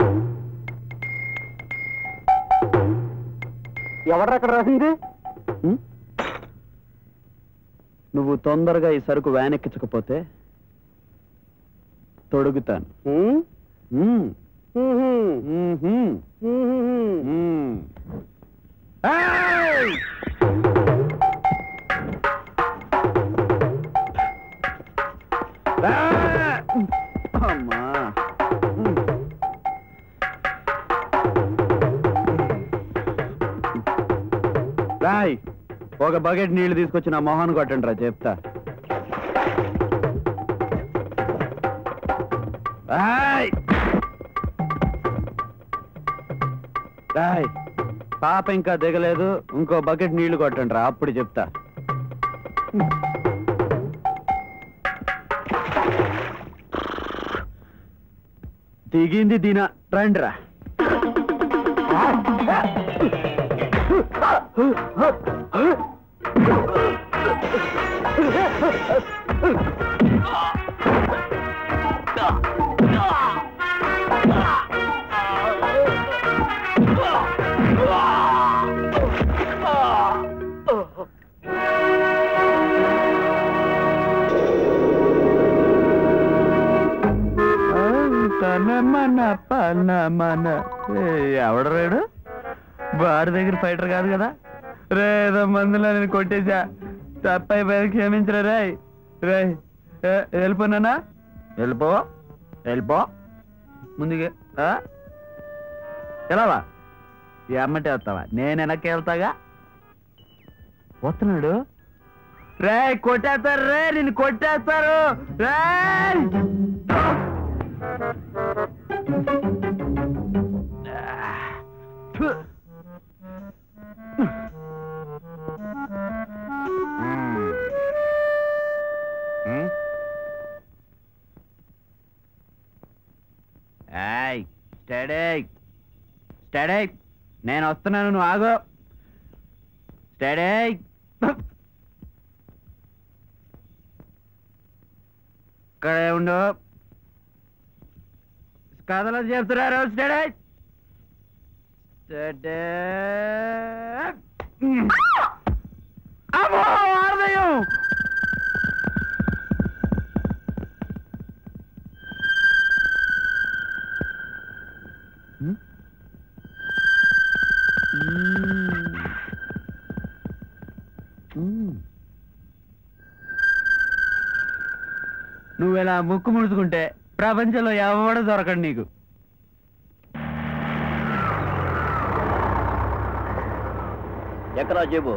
Speaker 1: ఎవరక్కడ రాసింది?
Speaker 7: నువ్వు తొందరగా ఈ సరుకు వ్యాన్ ఎక్కించకపోతే తొడుగుతాను. అమ్మా రాయ్, ఒక బకెట్ నీళ్లు తీసుకొచ్చి నా మొహాన్ని కొట్టండి రా చెప్తా. రాయ్, పాప ఇంకా దిగలేదు, ఇంకో బకెట్ నీళ్లు కొట్టండి రా, అప్పుడు చెప్తా. దిగింది దీన, రండిరా. ఎవడరాడు? బార్ దగ్గర ఫైటర్ కాదు కదా రే. ఏదో మందులో నేను కొట్టేశా, తప్పైపోయి క్షమించరా రాయ్. రే వెళ్ళిపోనా? వెళ్ళిపో ముందుగా. ఎలావా ఎమ్మటే వస్తావా? నేను వెనక్కి వెళ్తాగా. వస్తున్నాడు రే, కొట్టేస్తారు రే, నిన్ను కొట్టేస్తారు రే. స్టడీ, నేను వస్తున్నాను, నువ్వు ఆగు. స్టడీ, ఇక్కడే ఉండు. కథలో చెప్తున్నారు. స్టడీ, అమ్మో ఆడదయ్యం నువ్వెలా ముక్కు ముడుచుకుంటే ప్రపంచంలో ఎవడు దొరకడు నీకు.
Speaker 9: ఎక్కడా చెప్పు.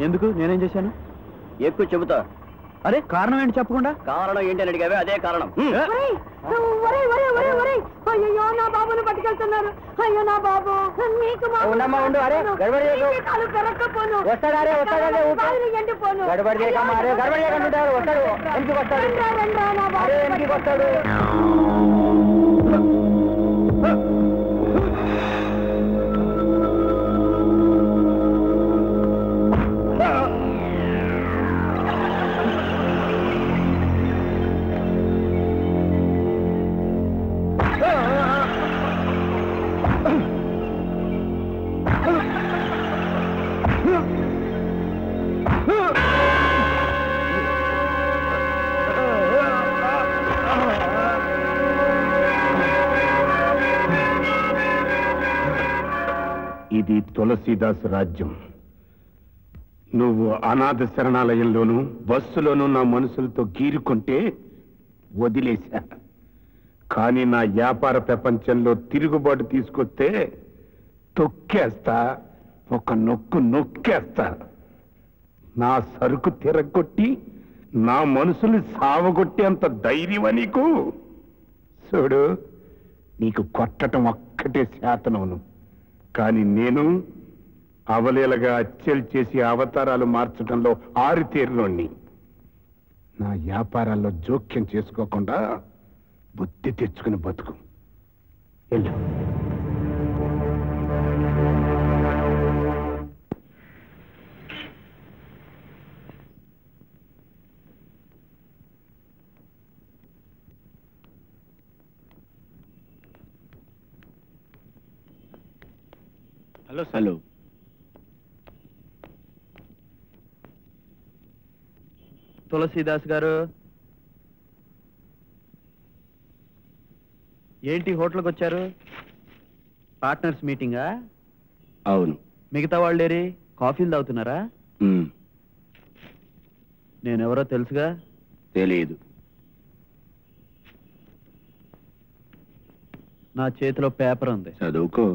Speaker 7: ఎందుకు? నేనేం చేశాను?
Speaker 9: ఎక్కువ చెబుతా.
Speaker 7: అరే కారణం ఏంటి చెప్పకుండా?
Speaker 9: కారణం ఏంటి అని అడిగావే అదే కారణం.
Speaker 5: అయ్యో నా బాబును పట్టుకెళ్తున్నారు. అయ్యో నా బాబు నీకు
Speaker 1: ఇది తులసీదాస్ రాజ్యం. నువ్వు అనాథ శరణాలయంలోనూ బస్సులోనూ నా మనుషులతో గీరుకుంటే వదిలేశా. కానీ నా వ్యాపార ప్రపంచంలో తిరుగుబాటు తీసుకొస్తే తొక్కేస్తా, ఒక నొక్కేస్తా. నా సరుకు తిరగొట్టి నా మనుషుల్ని సావగొట్టి అంత ధైర్యమా నీకు? చూడు, నీకు కొట్టడం ఒక్కటే శాతనవును, కానీ నేను అవలీలగా హత్యలు చేసి అవతారాలు మార్చడంలో ఆరితేరినోణ్ణి. నా వ్యాపారాల్లో జోక్యం చేసుకోకుండా బుద్ధి తెచ్చుకుని బతుకు. వెళ్ళు.
Speaker 7: హలో. తులసీదాస్ గారు ఏంటి హోటల్కి వచ్చారు? పార్ట్నర్స్ మీటింగా?
Speaker 1: అవును.
Speaker 7: మిగతా వాళ్ళేరి కాఫీలు తాగుతున్నారా? నేనెవరో తెలుసుగా?
Speaker 1: తెలియదు.
Speaker 7: నా చేతిలో పేపర్ ఉంది,
Speaker 1: చదువుకో.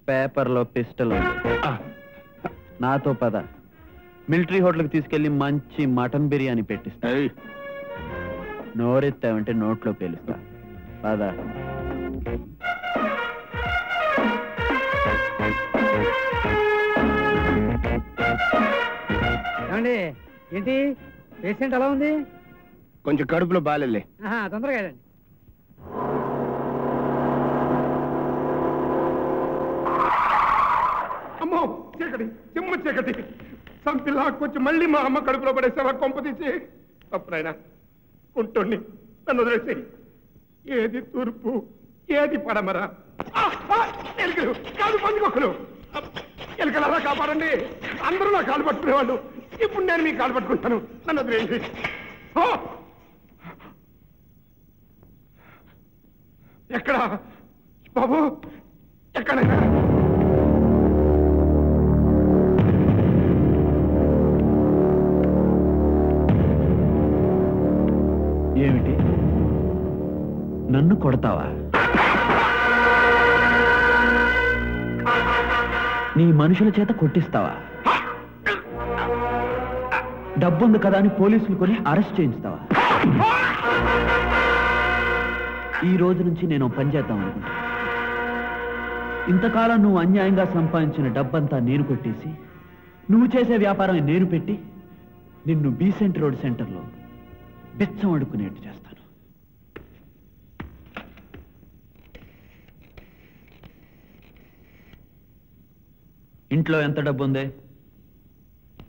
Speaker 7: పేపర్లో పిస్టల్ ఉంది. నాతో పద, మిలిటరీ హోటల్కి తీసుకెళ్లి మంచి మటన్ బిర్యానీ పెట్టిస్తా. నోరెత్తావంటే నోట్లో పేలుస్తా. పద.
Speaker 10: ఏమండి, ఏంటి పేషెంట్ ఎలా ఉంది?
Speaker 1: కొంచెం కడుపులో బాలే.
Speaker 10: తొందరగా రండి.
Speaker 1: అమ్మో, చీకటి, చిమ్మ చీకటి. సంపిల్లా కొంచెం మళ్ళీ మా అమ్మ కడుపులో పడేసావా? కొంపతీసి తప్పునైనా కుంటుణ్ణి, నన్ను వదిలేసి. ఏది తూర్పు, ఏది పడమర? ఎలుకలు కాదు, పందుకొక్కలు. ఎలుకలు అలా కాపాడండి. అందరూ నా కాలు పట్టుకునేవాళ్ళు, ఇప్పుడు నేను మీ కాలు పట్టుకుంటాను. నన్ను వదిలేసి. ఎక్కడ బాబు? ఎక్కడైనా
Speaker 7: ఏమిటి? నన్ను కొడతావా? నీ మనుషుల చేత కొట్టిస్తావా? డబ్బుంది కదా అని పోలీసులు కొని అరెస్ట్ చేయిస్తావా? ఈ రోజు నుంచి నేను పని చేద్దాం అనుకుంటా. ఇంతకాలం నువ్వు అన్యాయంగా సంపాదించిన డబ్బంతా నేను కొట్టేసి, నువ్వు చేసే వ్యాపారం నేను పెట్టి, నిన్ను బీసెంట్ రోడ్ సెంటర్లో బిచ్చం అడుక్కునేట్టు చేస్తాను. ఇంట్లో ఎంత డబ్బు ఉంది?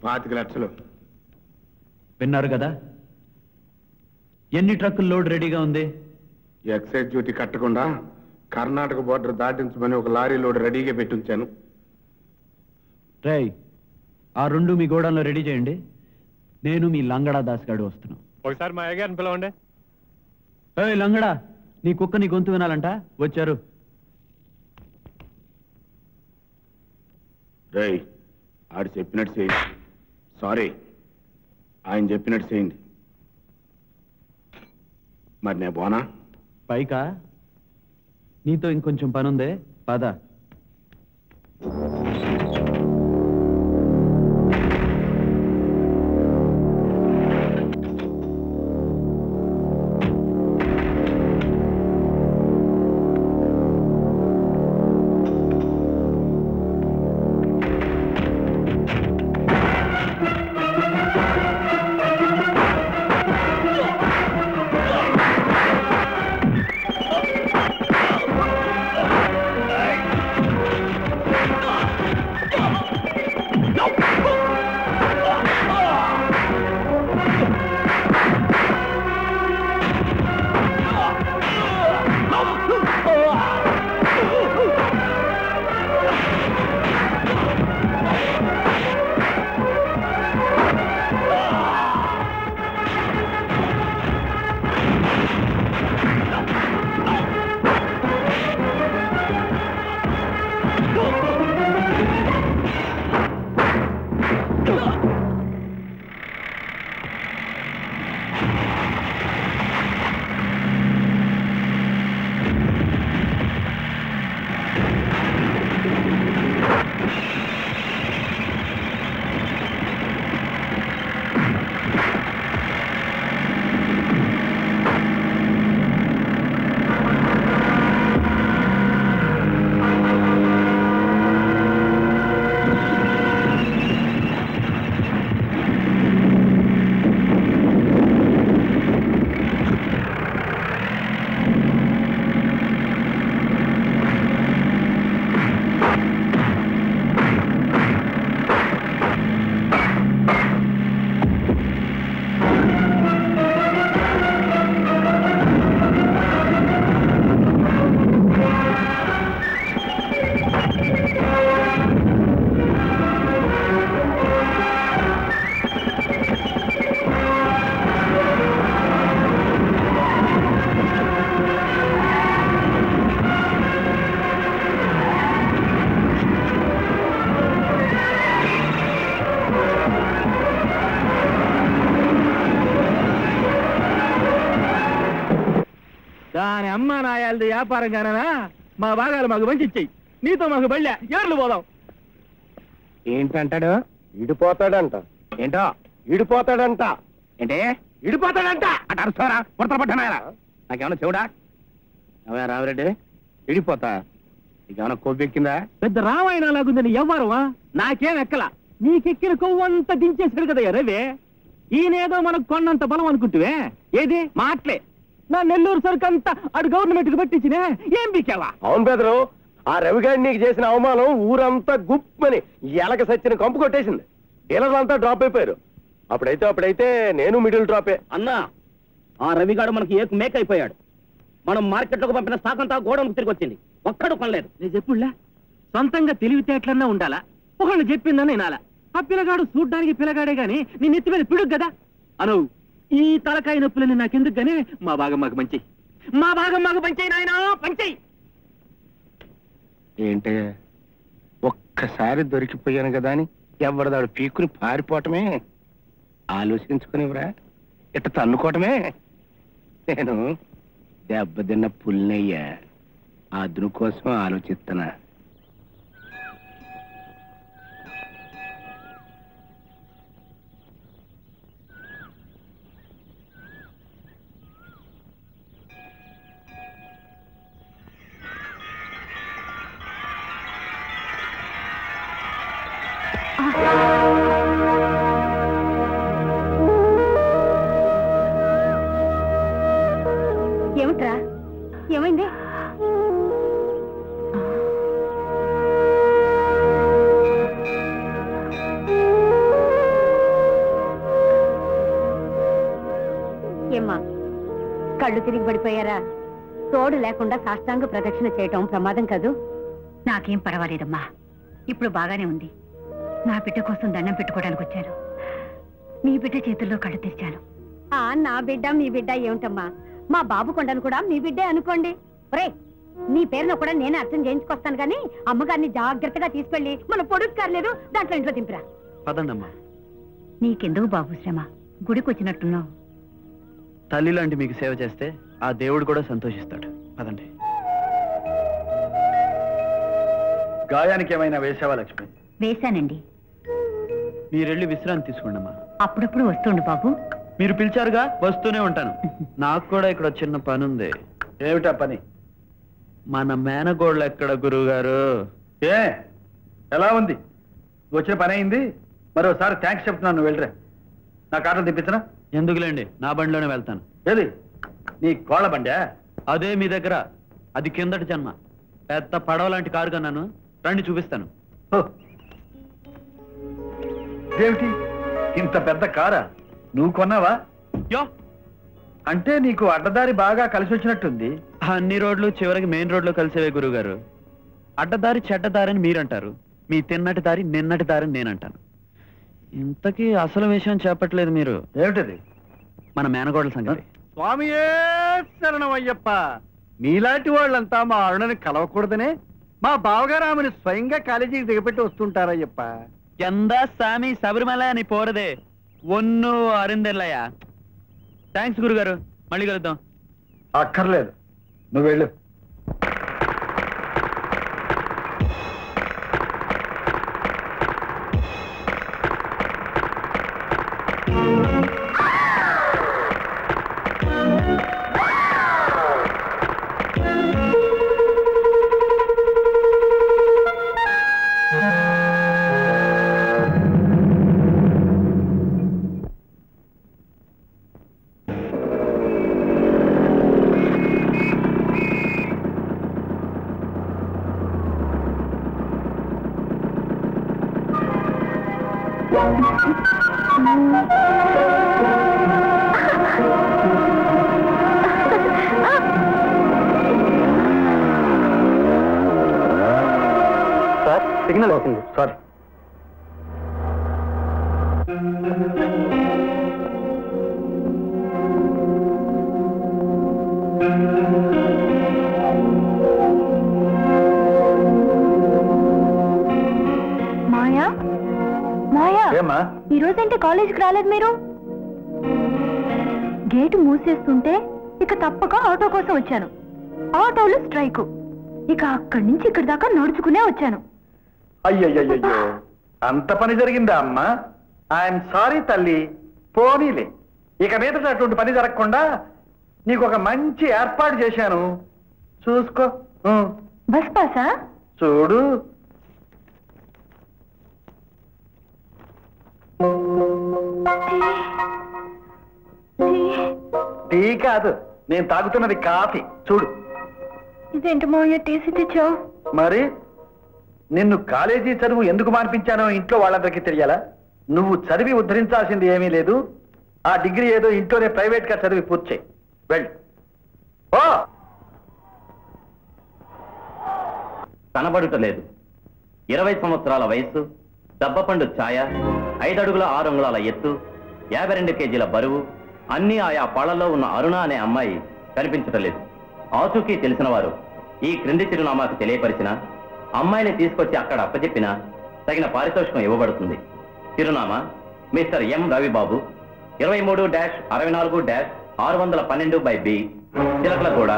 Speaker 1: 25 లక్షలు.
Speaker 7: విన్నారు కదా? ఎన్ని ట్రక్కుల లోడ్ రెడీగా ఉంది?
Speaker 1: ఎక్సైజ్ డ్యూటీ కట్టకుండా కర్ణాటక బోర్డర్ దాటించమని ఒక లారీ లోడ్ రెడీగా పెట్టించాను.
Speaker 7: రేయ్, ఆ 2 మీ గోడంలో రెడీ చేయండి. నేను మీ లంగడా దాస్ గారు వస్తున్నాం.
Speaker 11: ఒకసారి మా అయ్యగారిని పిలవండి.
Speaker 7: ఏయ్ లంగడా, నీ కుక్క నీ గొంతు వినాలంట. వచ్చారు.
Speaker 1: రేయ్, ఆడు చెప్పినట్టు చేయండి. సారీ, ఆయన చెప్పినట్టు చేయండి. మరి నేను పోనా?
Speaker 7: పైకా నీతో ఇంకొంచెం పనుందే, పద.
Speaker 8: దాని అమ్మ నాయాలది వ్యాపారం కానా? మా భాగాలు మాకు మంచి ఇచ్చాయి. నీతో మాకు బళ్ళా ఏర్లు పోదాం.
Speaker 1: ఏంటంటాడు? ఇడిపోతాడంట. ఏంటో ఇడిపోతాడంట. ఏంటే ఇడిపోతాడంట అటు అరుస్తారా? పుడతపడ్డానాయరా? నాకేమన్నా చెవుడా? అవే రామిరెడ్డి, ఇడిపోతా నీకేమన్నా కొవ్వెక్కిందా?
Speaker 8: పెద్ద రామాయణ లాగుందని ఎవ్వరవా? నాకేం ఎక్కలా. నీకెక్కిన కొవ్వంతా దించేసాడు కదా రవే. ఈయనేదో మనకు కొన్నంత బలం అనుకుంటువే. ఏది మాట్లే? నా నెల్లూరు సరుకు అంతా అటు గవర్నమెంట్ కు పట్టించినే. ఏం బీకేవా?
Speaker 3: అవును బెదరు, ఆ రవిగాడి నీకు చేసిన అవమానం ఊరంతా గుప్పని ఎలక సచ్చిన కంపు కొట్టేసింది. డీలర్లంతా డ్రాప్ అయిపోయారు. అప్పుడైతే నేను మిడిల్ డ్రాపే.
Speaker 9: అన్నా, ఆ రవిగాడు మనకి ఏకు మేక్ అయిపోయాడు. మనం మార్కెట్లోకి పంపిన స్టాక్ అంతా గోడౌన్కి తిరిగి వచ్చింది. ఒక్కడు కొనలేదు.
Speaker 8: నేను చెప్పుళ్ళా, సొంతంగా తెలివితేటలన్నా ఉండాలా. ఒకళ్ళు చెప్పిందని వినాలా. ఆ పిల్లగాడు చూడ్డానికి పిల్లగాడే గాని నీ నెత్తి మీద పిడుగు కదా అను. ఈ తలకాయ నొప్పులని నాకెందుకు గానే మా భాగం మాకు మంచి, మా భాగం మాకు పంచేయి నాయనా, పంచేయి.
Speaker 1: ఏంటే ఒక్కసారి దొరికిపోయాను కదా అని ఎవరిదాడు పీక్కుని పారిపోవటమే. ఆలోచించుకునివరా, ఇట్ట తన్నుకోవటమే. నేను దెబ్బతిన్న పుల్నయ్యా, అదును కోసం ఆలోచిస్తున్నా.
Speaker 5: ఏమిట్రా, ఏమైంది? ఏమ్మా, కళ్ళు తిరిగి పడిపోయారా? తోడు లేకుండా సాష్టాంగ ప్రదక్షిణ చేయటం ప్రమాదం కదూ. నాకేం పర్వాలేదమ్మా, ఇప్పుడు బాగానే ఉంది. నా బిడ్డ కోసం దండం పెట్టుకోవడానికి వచ్చాను. మీ బిడ్డ చేతుల్లో కళ్ళు తెచ్చాను. నా బిడ్డ మీ బిడ్డ ఏమిటమ్మా, మా బాబు కొండను కూడా మీ బిడ్డే అనుకోండి. ఒరే, నీ పేరును కూడా నేనే అర్థం చేయించుకొస్తాను కానీ అమ్మగారిని జాగ్రత్తగా తీసుకెళ్ళి మన పొడుగు కారలేదు దాంట్లో ఇంట్లో దింపిరా.
Speaker 7: పదండమ్మా.
Speaker 5: నీకెందుకు బాబు శ్రమ, గుడికి వచ్చినట్టున్నావు.
Speaker 7: తల్లి లాంటి మీకు సేవ చేస్తే ఆ దేవుడు కూడా సంతోషిస్తాడు. పదండి.
Speaker 3: గాయానికి ఏమైనా వేసావా లక్ష్మి?
Speaker 5: వేశానండి.
Speaker 7: మీరెళ్ళి విశ్రాంతి తీసుకోండమ్మా.
Speaker 5: అప్పుడప్పుడు వస్తుండు బాబు.
Speaker 7: మీరు పిలిచారుగా, వస్తూనే ఉంటాను. నాకు కూడా ఇక్కడ చిన్న పని ఉంది.
Speaker 3: ఏమిటా పని?
Speaker 7: మన మేనగోళ్ళు ఎక్కడ గురువుగారు?
Speaker 3: ఏ ఎలా ఉంది? వచ్చిన పని అయింది. మరోసారి థ్యాంక్స్ చెప్తున్నాను, నువ్వు వెళ్ళరా. నా కార్లు తెప్పించనా?
Speaker 7: ఎందుకులేండి, నా బండిలోనే వెళ్తాను.
Speaker 3: ఏది నీ కోళ్ళ బండా?
Speaker 7: అదే మీ దగ్గర. అది కిందటి జన్మ. పెద్ద పడవ లాంటి కారు కన్నాను, రండి చూపిస్తాను.
Speaker 3: ఏమిటి ఇంత పెద్ద కారా? నువ్వు కొన్నావా?
Speaker 7: యో,
Speaker 3: అంటే నీకు అడ్డదారి బాగా కలిసి వచ్చినట్టుంది.
Speaker 7: అన్ని రోడ్లు చివరికి మెయిన్ రోడ్లో కలిసేవే గురువుగారు. అడ్డదారి చెడ్డదారి అని మీరంటారు, మీ తిన్నటి దారి నిన్నటి దారి అని నేనంటాను. ఇంతకీ అసలు విషయం చెప్పట్లేదు మీరు.
Speaker 3: ఏమిటది?
Speaker 7: మన మేనగోడల సంగతి.
Speaker 3: స్వామియే శరణమయ్యప్ప. మీలాంటి వాళ్ళంతా మా అరుణని కలవకూడదనే మా బావగారు ఆమెను స్వయంగా కాలేజీకి దిగపెట్టి వస్తుంటారయ్యప్ప.
Speaker 7: ఎందా సామి శబరిమల అని పోరదే ఒన్ను అరిందెల్లయ్యా. థ్యాంక్స్ గురుగారు, మళ్ళీ కలుద్దాం.
Speaker 3: అక్కర్లేదు, నువ్వు వెళ్ళు.
Speaker 7: సార్, సిగ్నల్ అవుతుంది.
Speaker 3: సారీ.
Speaker 6: మాయా, మాయా,
Speaker 3: ఏమ్మా?
Speaker 6: ఈ రోజంటే కాలేజీకి రాలేదు మీరు? గేటు మూసేస్తుంటే ఇక తప్పక ఆటో కోసం వచ్చాను. ఆటోలు స్ట్రైకు. ఇక అక్కడి నుంచి ఇక్కడి దాకా నడుచుకునే వచ్చాను.
Speaker 3: అయ్యయ్యో, అంత పని జరిగిందా అమ్మా? ఐఎమ్ సారీ తల్లి. పోనీలే, ఇక మీద అటువంటి పని జరగకుండా నీకు ఒక మంచి ఏర్పాటు చేశాను, చూసుకో.
Speaker 6: బస్ పాసా?
Speaker 3: చూడు. టీ కాదు, నేను తాగుతున్నది కాఫీ. చూడు.
Speaker 6: ఇదేంటి మావయ్య టీసీ తెచ్చావు?
Speaker 3: మరి నిన్ను కాలేజీ చదువు ఎందుకు మాన్పించానో ఇంట్లో వాళ్ళందరికీ తెలియాలా? నువ్వు చదివి ఉద్ధరించాల్సింది ఏమీ లేదు. ఆ డిగ్రీ ఏదో ఇంట్లోనే ప్రైవేట్ గా చదివి పూర్తి చేయి. వెళ్ళు. ఓ
Speaker 2: కనబడుటలేదు. 20 సంవత్సరాల వయస్సు, దబ్బపండు ఛాయ, 5 అడుగుల 6 అంగుళాల ఎత్తు, 52 కేజీల బరువు, అన్నీ ఆయా పాళ్లలో ఉన్న అరుణ అనే అమ్మాయి కనిపించటలేదు. ఆచూకీ తెలిసిన వారు ఈ క్రింది చిరునామాకు తెలియపరిచిన అమ్మాయిని తీసుకొచ్చి అక్కడ అప్పచెప్పినా తగిన పారితోషికం ఇవ్వబడుతుంది. చిరునామా మిస్టర్ ఎం రవిబాబు, 23-64-612/B, చిలకలగూడ,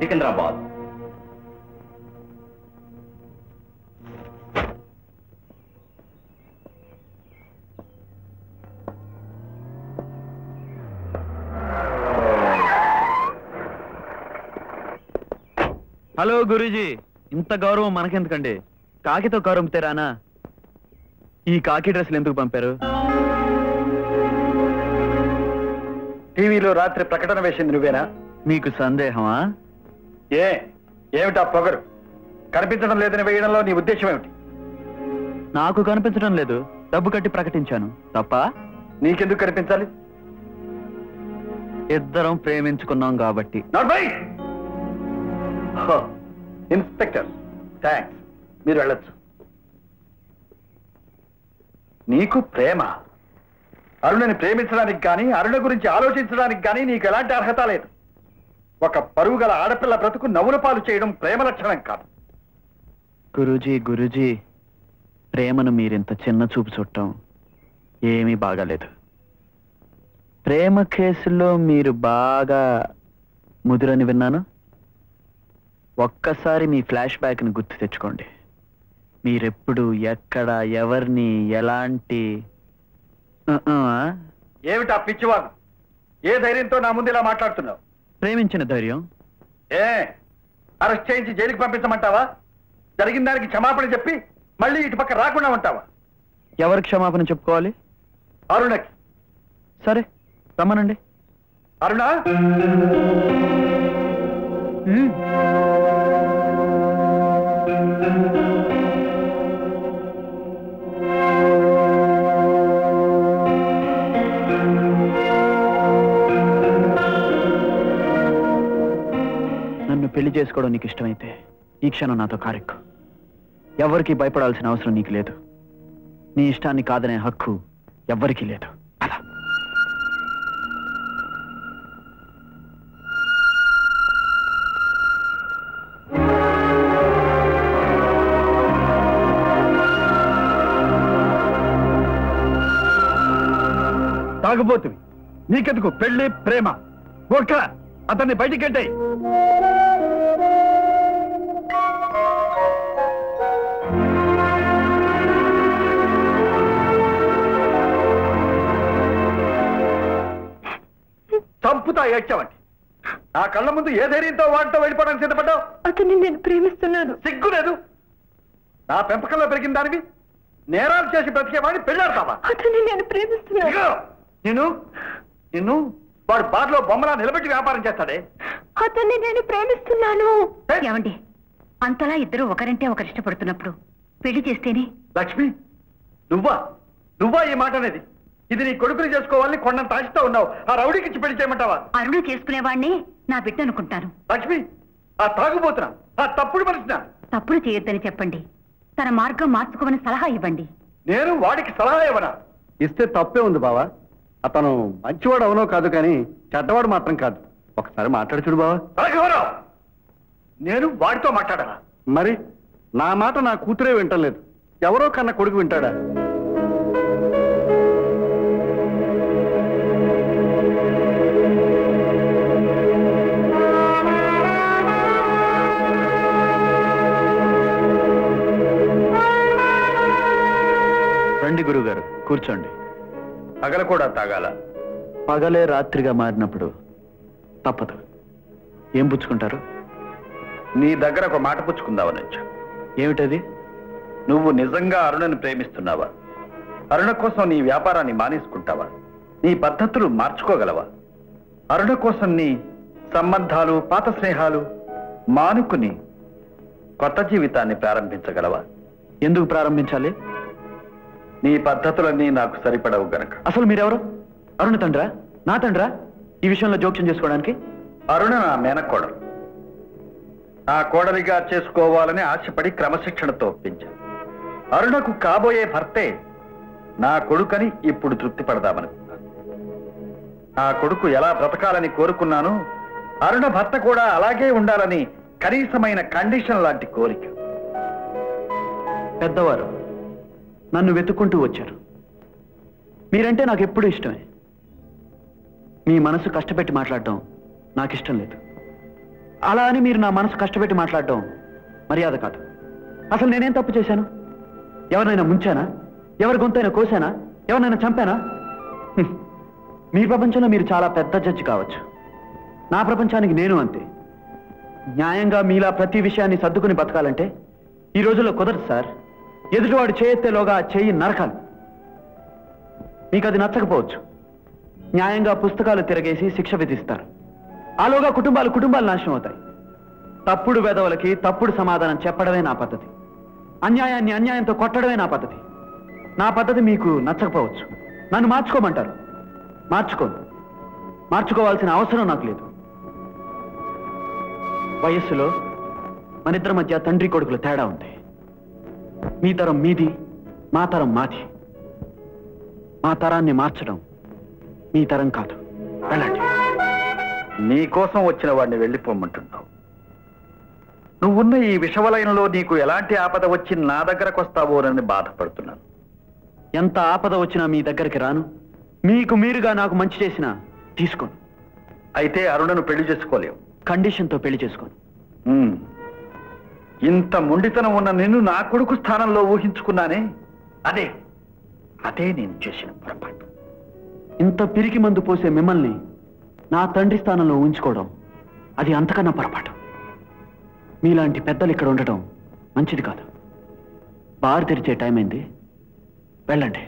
Speaker 2: సికింద్రాబాద్.
Speaker 7: హలో గురూజీ, ఇంత గౌరవం మనకెందుకండి? కాకితో గౌరవం తెరానా? ఈ కాకి డ్రెస్సులు ఎందుకు పంపారు?
Speaker 3: టీవీలో రాత్రి ప్రకటన వేసింది నువ్వేనా?
Speaker 7: మీకు సందేహమా?
Speaker 3: ఏమిటా పొగరు? కనిపించడం లేదని వేయడంలో నీ ఉద్దేశం ఏమిటి?
Speaker 7: నాకు కనిపించడం లేదు, డబ్బు కట్టి ప్రకటించాను. తప్ప?
Speaker 3: నీకెందుకు కనిపించాలి?
Speaker 7: ఇద్దరం ప్రేమించుకున్నాం కాబట్టి.
Speaker 3: ఇన్స్పెక్టర్ థ్యాంక్స్, మీరు వెళ్ళొచ్చు. నీకు ప్రేమ? అరుణని ప్రేమించడానికి కానీ అరుణ గురించి ఆలోచించడానికి కానీ నీకు ఎలాంటి అర్హత లేదు. ఒక పరువు గల ఆడపిల్ల బ్రతుకు నవ్వుల పాలు చేయడం ప్రేమ లక్షణం కాదు.
Speaker 7: గురూజీ, ప్రేమను మీరింత చిన్న చూపు చుట్టం ఏమీ బాగాలేదు. ప్రేమ కేసులో మీరు బాగా ముదురని విన్నాను. ఒక్కసారి మీ ఫ్లాష్ బ్యాక్ని గుర్తు తెచ్చుకోండి. మీరెప్పుడు ఎక్కడ ఎవరిని ఎలాంటి
Speaker 3: ఏమిటా పిచ్చివాడు? ఏ ధైర్యంతో నా ముందు ఇలా మాట్లాడుతున్నావు?
Speaker 7: ప్రేమించిన ధైర్యం.
Speaker 3: అరెస్ట్ చేయించి జైలుకి పంపించమంటావా? జరిగిన దానికి క్షమాపణ చెప్పి మళ్ళీ ఇటు పక్క రాకుండా ఉంటావా?
Speaker 7: ఎవరికి క్షమాపణ చెప్పుకోవాలి?
Speaker 3: అరుణకి.
Speaker 7: సరే రమ్మనండి.
Speaker 3: అరుణ,
Speaker 7: నన్ను పెళ్లి చేసుకోవడం నీకు ఇష్టమైతే ఈ క్షణం నాతో కారెక్కు. ఎవరికి భయపడాల్సిన అవసరం నీకు లేదు. నీ ఇష్టాన్ని కాదనే హక్కు ఎవ్వరికీ లేదు. అలా
Speaker 3: తాగుబోతువి, నీకెందుకు పెళ్లి ప్రేమ? ఒక్క అతన్ని బయటికి గంటాయి. చంపుతా ఏడ్చావంటి. నా కళ్ళ ముందు ఏ ధైర్యంతో వాటితో వెళ్ళిపోవడానికి సిద్ధపడ్డావు? అతన్ని నేను ప్రేమిస్తున్నాను. సిగ్గు లేదు? నా పెంపకంలో పెరిగిన దానివి నేరాలు చేసి బ్రతికేవాడిని పెళ్ళాడతావా? అతన్ని నేను ప్రేమిస్తున్నాను. నిన్ను వాడు బార్లో బొమ్మలా నిలబెట్టి వ్యాపారం చేస్తాడే.
Speaker 6: అతన్ని నేను ప్రేమిస్తున్నాను. ఏమండి, అంతలా ఇద్దరు ఒకరంటే ఒకరు ఇష్టపడుతున్నప్పుడు పెళ్లి చేస్తేనే?
Speaker 3: లక్ష్మి, నువ్వా ఈ మాట అనేది? ఇది నీ కొడుకుని చేసుకోవాలని కొండంత ఆశతో ఉన్నావు. ఆ రౌడీకి ఇచ్చి పెళ్లి చేయమంటావా?
Speaker 6: అరుణ చేసుకునేవాడిని నా బిడ్డ అనుకుంటాను.
Speaker 3: లక్ష్మి, ఆ తాగుబోతున్నా, ఆ తప్పుడు మనిషినా?
Speaker 6: తప్పులు చేయొద్దని చెప్పండి. తన మార్గం మార్చుకోమని సలహా ఇవ్వండి.
Speaker 3: నేను వాడికి సలహా ఇవ్వనా? ఇస్తే తప్పే ఉంది బావా. అతను మంచివాడు అవునో కాదు కానీ చెడ్డవాడు మాత్రం కాదు. ఒకసారి మాట్లాడి చూడు బావా. రాఘవరావు, నేను వాడితో మాట్లాడాలా? మరి నా మాట నా కూతురే వింటలేదు, ఎవరో కన్నా కొడుకు వింటాడా?
Speaker 7: రండి గురుగారు, కూర్చోండి.
Speaker 3: పగల కూడా తాగాల?
Speaker 7: పగలే రాత్రిగా మారినప్పుడు తప్పదు. ఏం పుచ్చుకుంటారు?
Speaker 3: నీ దగ్గర ఒక మాట పుచ్చుకుందామని వచ్చా.
Speaker 7: ఏమిటది?
Speaker 3: నువ్వు నిజంగా అరుణని ప్రేమిస్తున్నావా? అరుణ కోసం నీ వ్యాపారాన్ని మానేసుకుంటావా? నీ పద్ధతులు మార్చుకోగలవా? అరుణ కోసం నీ సంబంధాలు, పాత స్నేహాలు మానుకుని కొత్త జీవితాన్ని ప్రారంభించగలవా?
Speaker 7: ఎందుకు ప్రారంభించాలి?
Speaker 3: నీ పద్ధతులన్నీ నాకు సరిపడవు గనక.
Speaker 7: అసలు మీరెవరు? అరుణ తండ్రా, నా తండ్రా ఈ విషయంలో జోక్యం చేసుకోవడానికి?
Speaker 3: అరుణ నా మేనకోడలు. నా కోడలిగా చేసుకోవాలని ఆశపడి క్రమశిక్షణతో ఒప్పించాను. అరుణకు కాబోయే భర్తే నా కొడుకని ఇప్పుడు తృప్తి పడదామనుకున్నాను. నా కొడుకు ఎలా బ్రతకాలని కోరుకున్నాను, అరుణ భర్త కూడా అలాగే ఉండాలని కనీసమైన కండిషన్ లాంటి కోరిక.
Speaker 7: పెద్దవారు నన్ను వెతుక్కుంటూ వచ్చారు. మీరంటే నాకు ఎప్పుడూ ఇష్టమే. మీ మనసు కష్టపెట్టి మాట్లాడడం నాకు ఇష్టం లేదు. అలా అని మీరు నా మనసు కష్టపెట్టి మాట్లాడడం మర్యాద కాదు. అసలు నేనేం తప్పు చేశాను? ఎవరినైనా ముంచానా? ఎవరి గొంతైనా కోసానా? ఎవరినైనా చంపానా? మీ ప్రపంచంలో మీరు చాలా పెద్ద జడ్జి కావచ్చు. నా ప్రపంచానికి నేను అంతే. న్యాయంగా మీలా ప్రతి విషయాన్ని సర్దుకుని బతకాలంటే ఈ రోజుల్లో కుదరదు సార్. ఎదుటివాడు చేయెత్తేలోగా చెయ్యి నరకాలి. మీకు అది నచ్చకపోవచ్చు. న్యాయంగా పుస్తకాలు తిరగేసి శిక్ష విధిస్తారు. ఆలోగా కుటుంబాలు నాశనం అవుతాయి. తప్పుడు వెధవలకి తప్పుడు సమాధానం చెప్పడమే నా పద్ధతి. అన్యాయాన్ని అన్యాయంతో కొట్టడమే నా పద్ధతి. నా పద్ధతి మీకు నచ్చకపోవచ్చు. నన్ను మార్చుకోమంటారు. మార్చుకోను. మార్చుకోవాల్సిన అవసరం నాకు లేదు. వయస్సులో మన ఇద్దరి మధ్య తండ్రి కొడుకుల తేడా ఉంది. మీ తరం మీది, మా తరం మాది. మా తరాన్ని మార్చడం మీ తరం కాదు. వెళ్ళండి.
Speaker 3: నీ కోసం వచ్చిన వాడిని వెళ్ళిపోమ్మంటున్నావు. నువ్వున్న ఈ విషవలయంలో నీకు ఎలాంటి ఆపద వచ్చి నా దగ్గరకు వస్తావోనని బాధపడుతున్నాను.
Speaker 7: ఎంత ఆపద వచ్చినా మీ దగ్గరికి రాను. మీకు మీరుగా నాకు మంచి చేసినా తీసుకోను.
Speaker 3: అయితే అరుణను పెళ్లి చేసుకోలేవు.
Speaker 7: కండిషన్తో పెళ్లి చేసుకోను.
Speaker 3: ఇంత మొండితనం ఉన్న నిన్ను నా కొడుకు స్థానంలో ఊహించుకున్నానే, అదే అదే నేను చేసిన పొరపాటు.
Speaker 7: ఇంత పిరికి మందు పోసే మిమ్మల్ని నా తండ్రి స్థానంలో ఉంచుకోవడం అది అంతకన్నా పొరపాటు. మీలాంటి పెద్దలు ఇక్కడ ఉండటం మంచిది కాదు. బార్ తెరిచే టైం అయింది. వెళ్ళండి.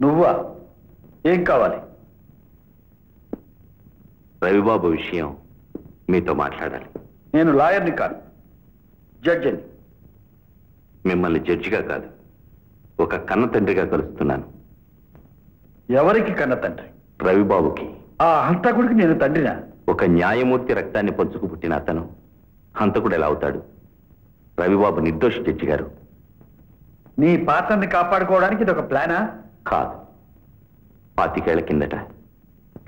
Speaker 3: నువ్వా? ఏం కావాలి?
Speaker 4: రవిబాబు విషయం మీతో మాట్లాడాలి.
Speaker 3: నేను లాయర్ని కాదు, జడ్జిని.
Speaker 4: మిమ్మల్ని జడ్జిగా కాదు, ఒక కన్న తండ్రిగా కలుస్తున్నాను.
Speaker 3: ఎవరికి కన్న తండ్రి?
Speaker 4: రవిబాబుకి.
Speaker 3: ఆ హంతకుడికి నేను తండ్రినా?
Speaker 4: ఒక న్యాయమూర్తి రక్తాన్ని పంచుకు పుట్టిన అతను హంతకుడు ఎలా అవుతాడు? రవిబాబు నిర్దోషి జడ్జి గారు.
Speaker 3: నీ పాత్రని కాపాడుకోవడానికి ఇది ఒక ప్లానా?
Speaker 4: కాదు. 25 ఏళ్ల కిందట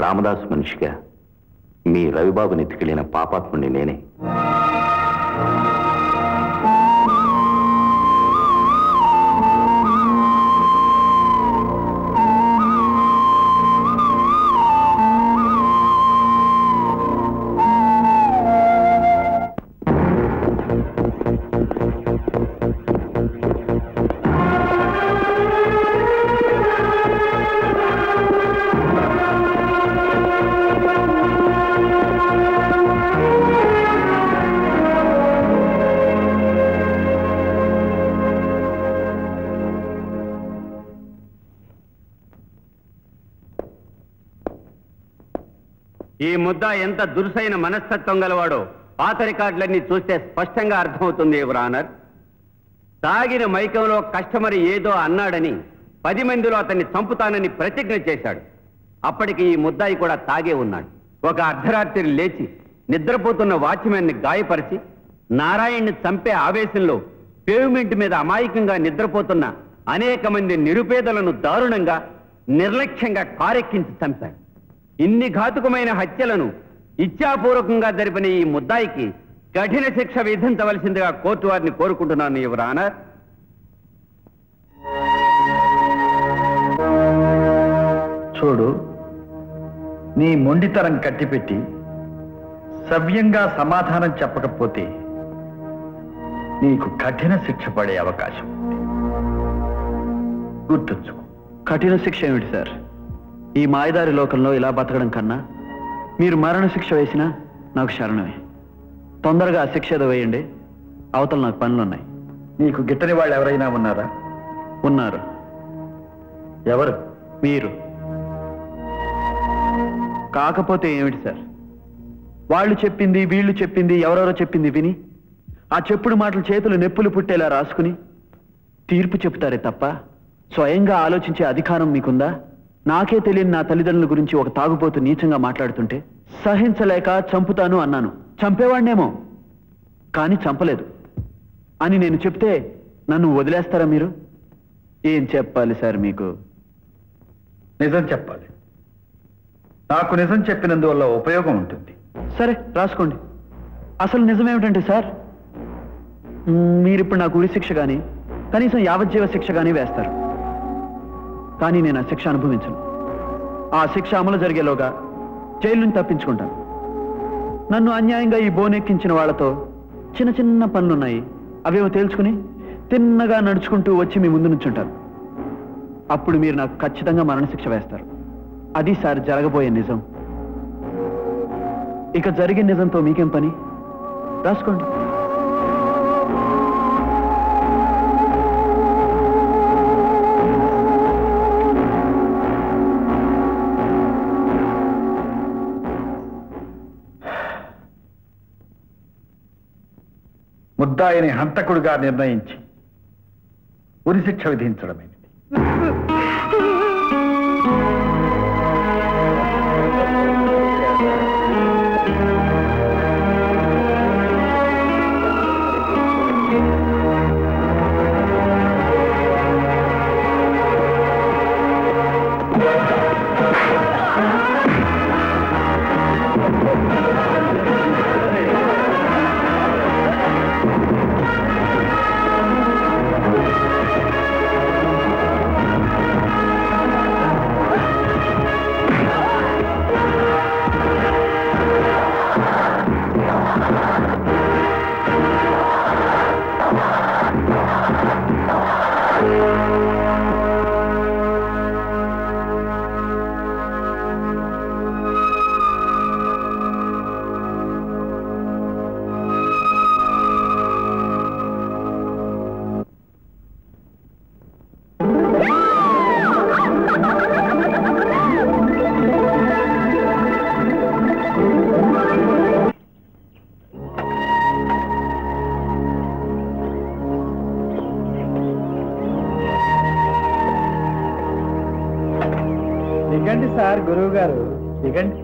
Speaker 4: రామదాసు మనిషిగా మీ రవిబాబుని ఎత్తుకెళ్లిన పాపాత్ముడిని నేనే.
Speaker 8: ఈ ముద్ద ఎంత దురుసైన మనస్తత్వం గలవాడో పాత రికార్డులన్నీ చూస్తే స్పష్టంగా అర్థమవుతుంది యువర్ ఆనర్. తాగిన మైకంలో కస్టమర్ ఏదో అన్నాడని 10 మందిలో అతన్ని చంపుతానని ప్రతిజ్ఞ చేశాడు. అప్పటికి ఈ ముద్దాయి కూడా తాగే ఉన్నాడు. ఒక అర్ధరాత్రి లేచి నిద్రపోతున్న వాచ్మెన్ని గాయపరిచి నారాయణ్ని చంపే ఆవేశంలో పేవ్మెంట్ మీద అమాయకంగా నిద్రపోతున్న అనేక మంది నిరుపేదలను దారుణంగా నిర్లక్ష్యంగా కారెక్కించి చంపాడు. ఇన్ని ఘాతుకమైన హత్యలను ఇచ్ఛాపూర్వకంగా జరిపిన ఈ ముద్దాయికి కఠిన శిక్ష విధించవలసిందిగా కోర్టు వారిని కోరుకుంటున్నాను యువర్ ఆనర్.
Speaker 3: చూడు, నీ మొండితనం కట్టిపెట్టి సవ్యంగా సమాధానం చెప్పకపోతే నీకు కఠిన శిక్ష పడే అవకాశం ఉంది. గుర్తుంచుకో.
Speaker 7: కఠిన శిక్ష ఏమిటి సార్? ఈ మాయదారి లోకంలో ఇలా బతకడం కన్నా మీరు మరణ శిక్ష వేసినా నాకు శరణమే. తొందరగా ఆ శిక్ష ఏదో వేయండి. అవతల నాకు పనులున్నాయి.
Speaker 3: నీకు గిట్టని వాళ్ళు ఎవరైనా ఉన్నారా?
Speaker 7: ఉన్నారు.
Speaker 3: ఎవరు?
Speaker 7: మీరు. కాకపోతే ఏమిటి సార్? వాళ్ళు చెప్పింది వీళ్ళు చెప్పింది ఎవరెవరో చెప్పింది విని ఆ చెప్పుడు మాటలు చేతులు నెప్పులు పుట్టేలా రాసుకుని తీర్పు చెప్తారే తప్ప స్వయంగా ఆలోచించే అధికారం మీకుందా? నాకే తెలియని నా తల్లిదండ్రుల గురించి ఒక తాగుబోతు నీచంగా మాట్లాడుతుంటే సహించలేక చంపుతాను అన్నాను. చంపేవాడినేమో, కానీ చంపలేదు అని నేను చెప్తే నన్ను వదిలేస్తారా మీరు? ఏం చెప్పాలి సార్ మీకు?
Speaker 3: నిజం చెప్పాలి. నాకు నిజం చెప్పినందువల్ల ఉపయోగం ఉంటుంది.
Speaker 7: సరే రాసుకోండి. అసలు నిజమేమిటంటే సార్, మీరిప్పుడు నాకు ఉరి శిక్ష కానీ కనీసం యావజ్జీవ శిక్ష కానీ వేస్తారు. కానీ నేను ఆ శిక్ష అనుభవించను. ఆ శిక్ష అమలు జరిగేలోగా జైలు నుంచి తప్పించుకుంటాను. నన్ను అన్యాయంగా ఈ బోనెక్కించిన వాళ్లతో చిన్న చిన్న పనులున్నాయి, అవేమో తేల్చుకుని తిన్నగా నడుచుకుంటూ వచ్చి మీ ముందు నుంచుంటాను. అప్పుడు మీరు నాకు ఖచ్చితంగా మరణశిక్ష వేస్తారు. అది సార్ జరగబోయే నిజం. ఇక జరిగే నిజంతో మీకేం పని? రాసుకోండి.
Speaker 3: ముద్దాయిని హంతకుడిగా నిర్ణయించి ఉరిశిక్ష విధించడమేమిటి? దిగండి సార్, గురువు గారు దిగండి.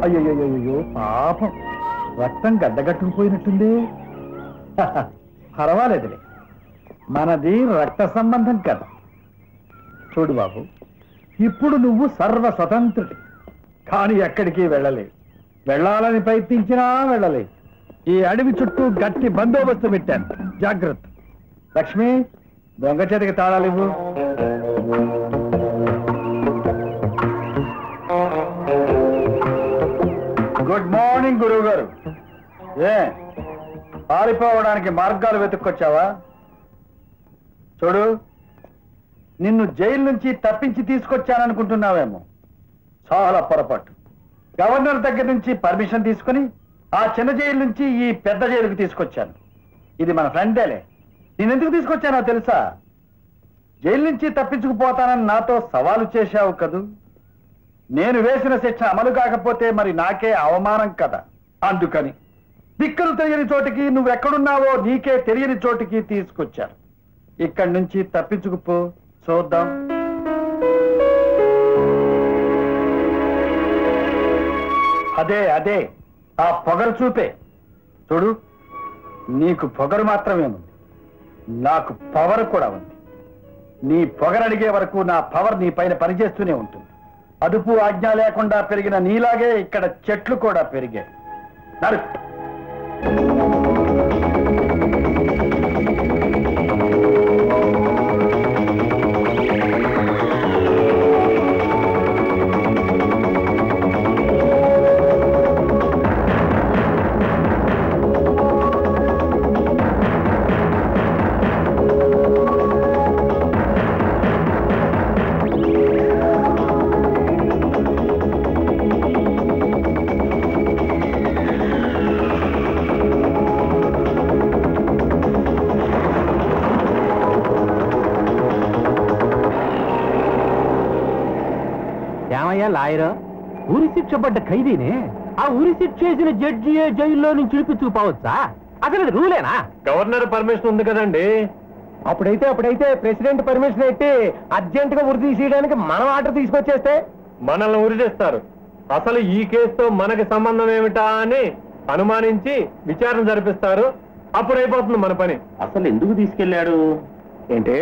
Speaker 3: అయ్యో పాపం, రక్తం గడ్డగట్టుకుపోయినట్టుంది. పర్వాలేదులే, మనది రక్త సంబంధం కదా. చూడు బాబు, ఇప్పుడు నువ్వు సర్వ స్వతంత్రుడి, కానీ ఎక్కడికి వెళ్ళలేదు. వెళ్ళాలని ప్రయత్నించినా వెళ్ళలేదు. ఈ అడవి చుట్టూ గట్టి బందోబస్తు పెట్టాను, జాగ్రత్త. లక్ష్మి, దొంగ చేతికి తాళాలు ఇవ్వు. గుడ్ మార్నింగ్ గురువు గారు. ఏ పారిపోవడానికి మార్గాలు వెతుక్కొచ్చావా? చూడు, నిన్ను జైలు నుంచి తప్పించి తీసుకొచ్చాననుకుంటున్నావేమో. చాలా పొరపాటు. గవర్నర్ దగ్గర నుంచి పర్మిషన్ తీసుకుని ఆ చిన్న జైలు నుంచి ఈ పెద్ద జైలుకి తీసుకొచ్చాను. ఇది మన ఫ్రెండేలే. నేనెందుకు తీసుకొచ్చానో తెలుసా? జైలు నుంచి తప్పించుకుపోతానని నాతో సవాలు చేశావు కదూ. నేను వేసిన శిక్ష అమలు కాకపోతే మరి నాకే అవమానం కదా. అందుకని దిక్కులు తెలియని చోటికి, నువ్వెక్కడున్నావో నీకే తెలియని చోటికి తీసుకొచ్చాను. ఇక్కడి నుంచి తప్పించుకుపో, చూద్దాం. అదే అదే ఆ పొగరు చూపే. చూడు, నీకు పొగరు మాత్రమే ఉంది, నాకు పవర్ కూడా ఉంది. నీ పొగరు అడిగే వరకు నా పవర్ నీ పైన పనిచేస్తూనే ఉంటుంది. అదుపు ఆజ్ఞ లేకుండా పెరిగిన నీలాగే ఇక్కడ చెట్లు కూడా పెరిగాయి. నడు.
Speaker 8: ఎవరయ్యా లాయరు? ఊరి శిక్ష పడ్డ ఖైదీనే ఆ ఊరి శిక్ష చేసిన జడ్జియే జైల్లో నుంచి విడిపించుకుపోవచ్చా? అసలు అది రూలేనా?
Speaker 1: గవర్నర్ పర్మిషన్ ఉంది కదండి. అప్పుడైతే ప్రెసిడెంట్ పర్మిషన్ పెట్టి అర్జెంట్ గా ఉరి తీసేయడానికి మనం ఆర్డర్ తీసుకొచ్చేస్తే మనల్ని ఉరి చేస్తారు. అసలు ఈ కేసుతో మనకి సంబంధం ఏమిటా అని అనుమానించి విచారణ జరిపిస్తారు. అప్పుడు అయిపోతుంది మన పని.
Speaker 9: అసలు ఎందుకు తీసుకెళ్లాడు?
Speaker 1: ఏంటి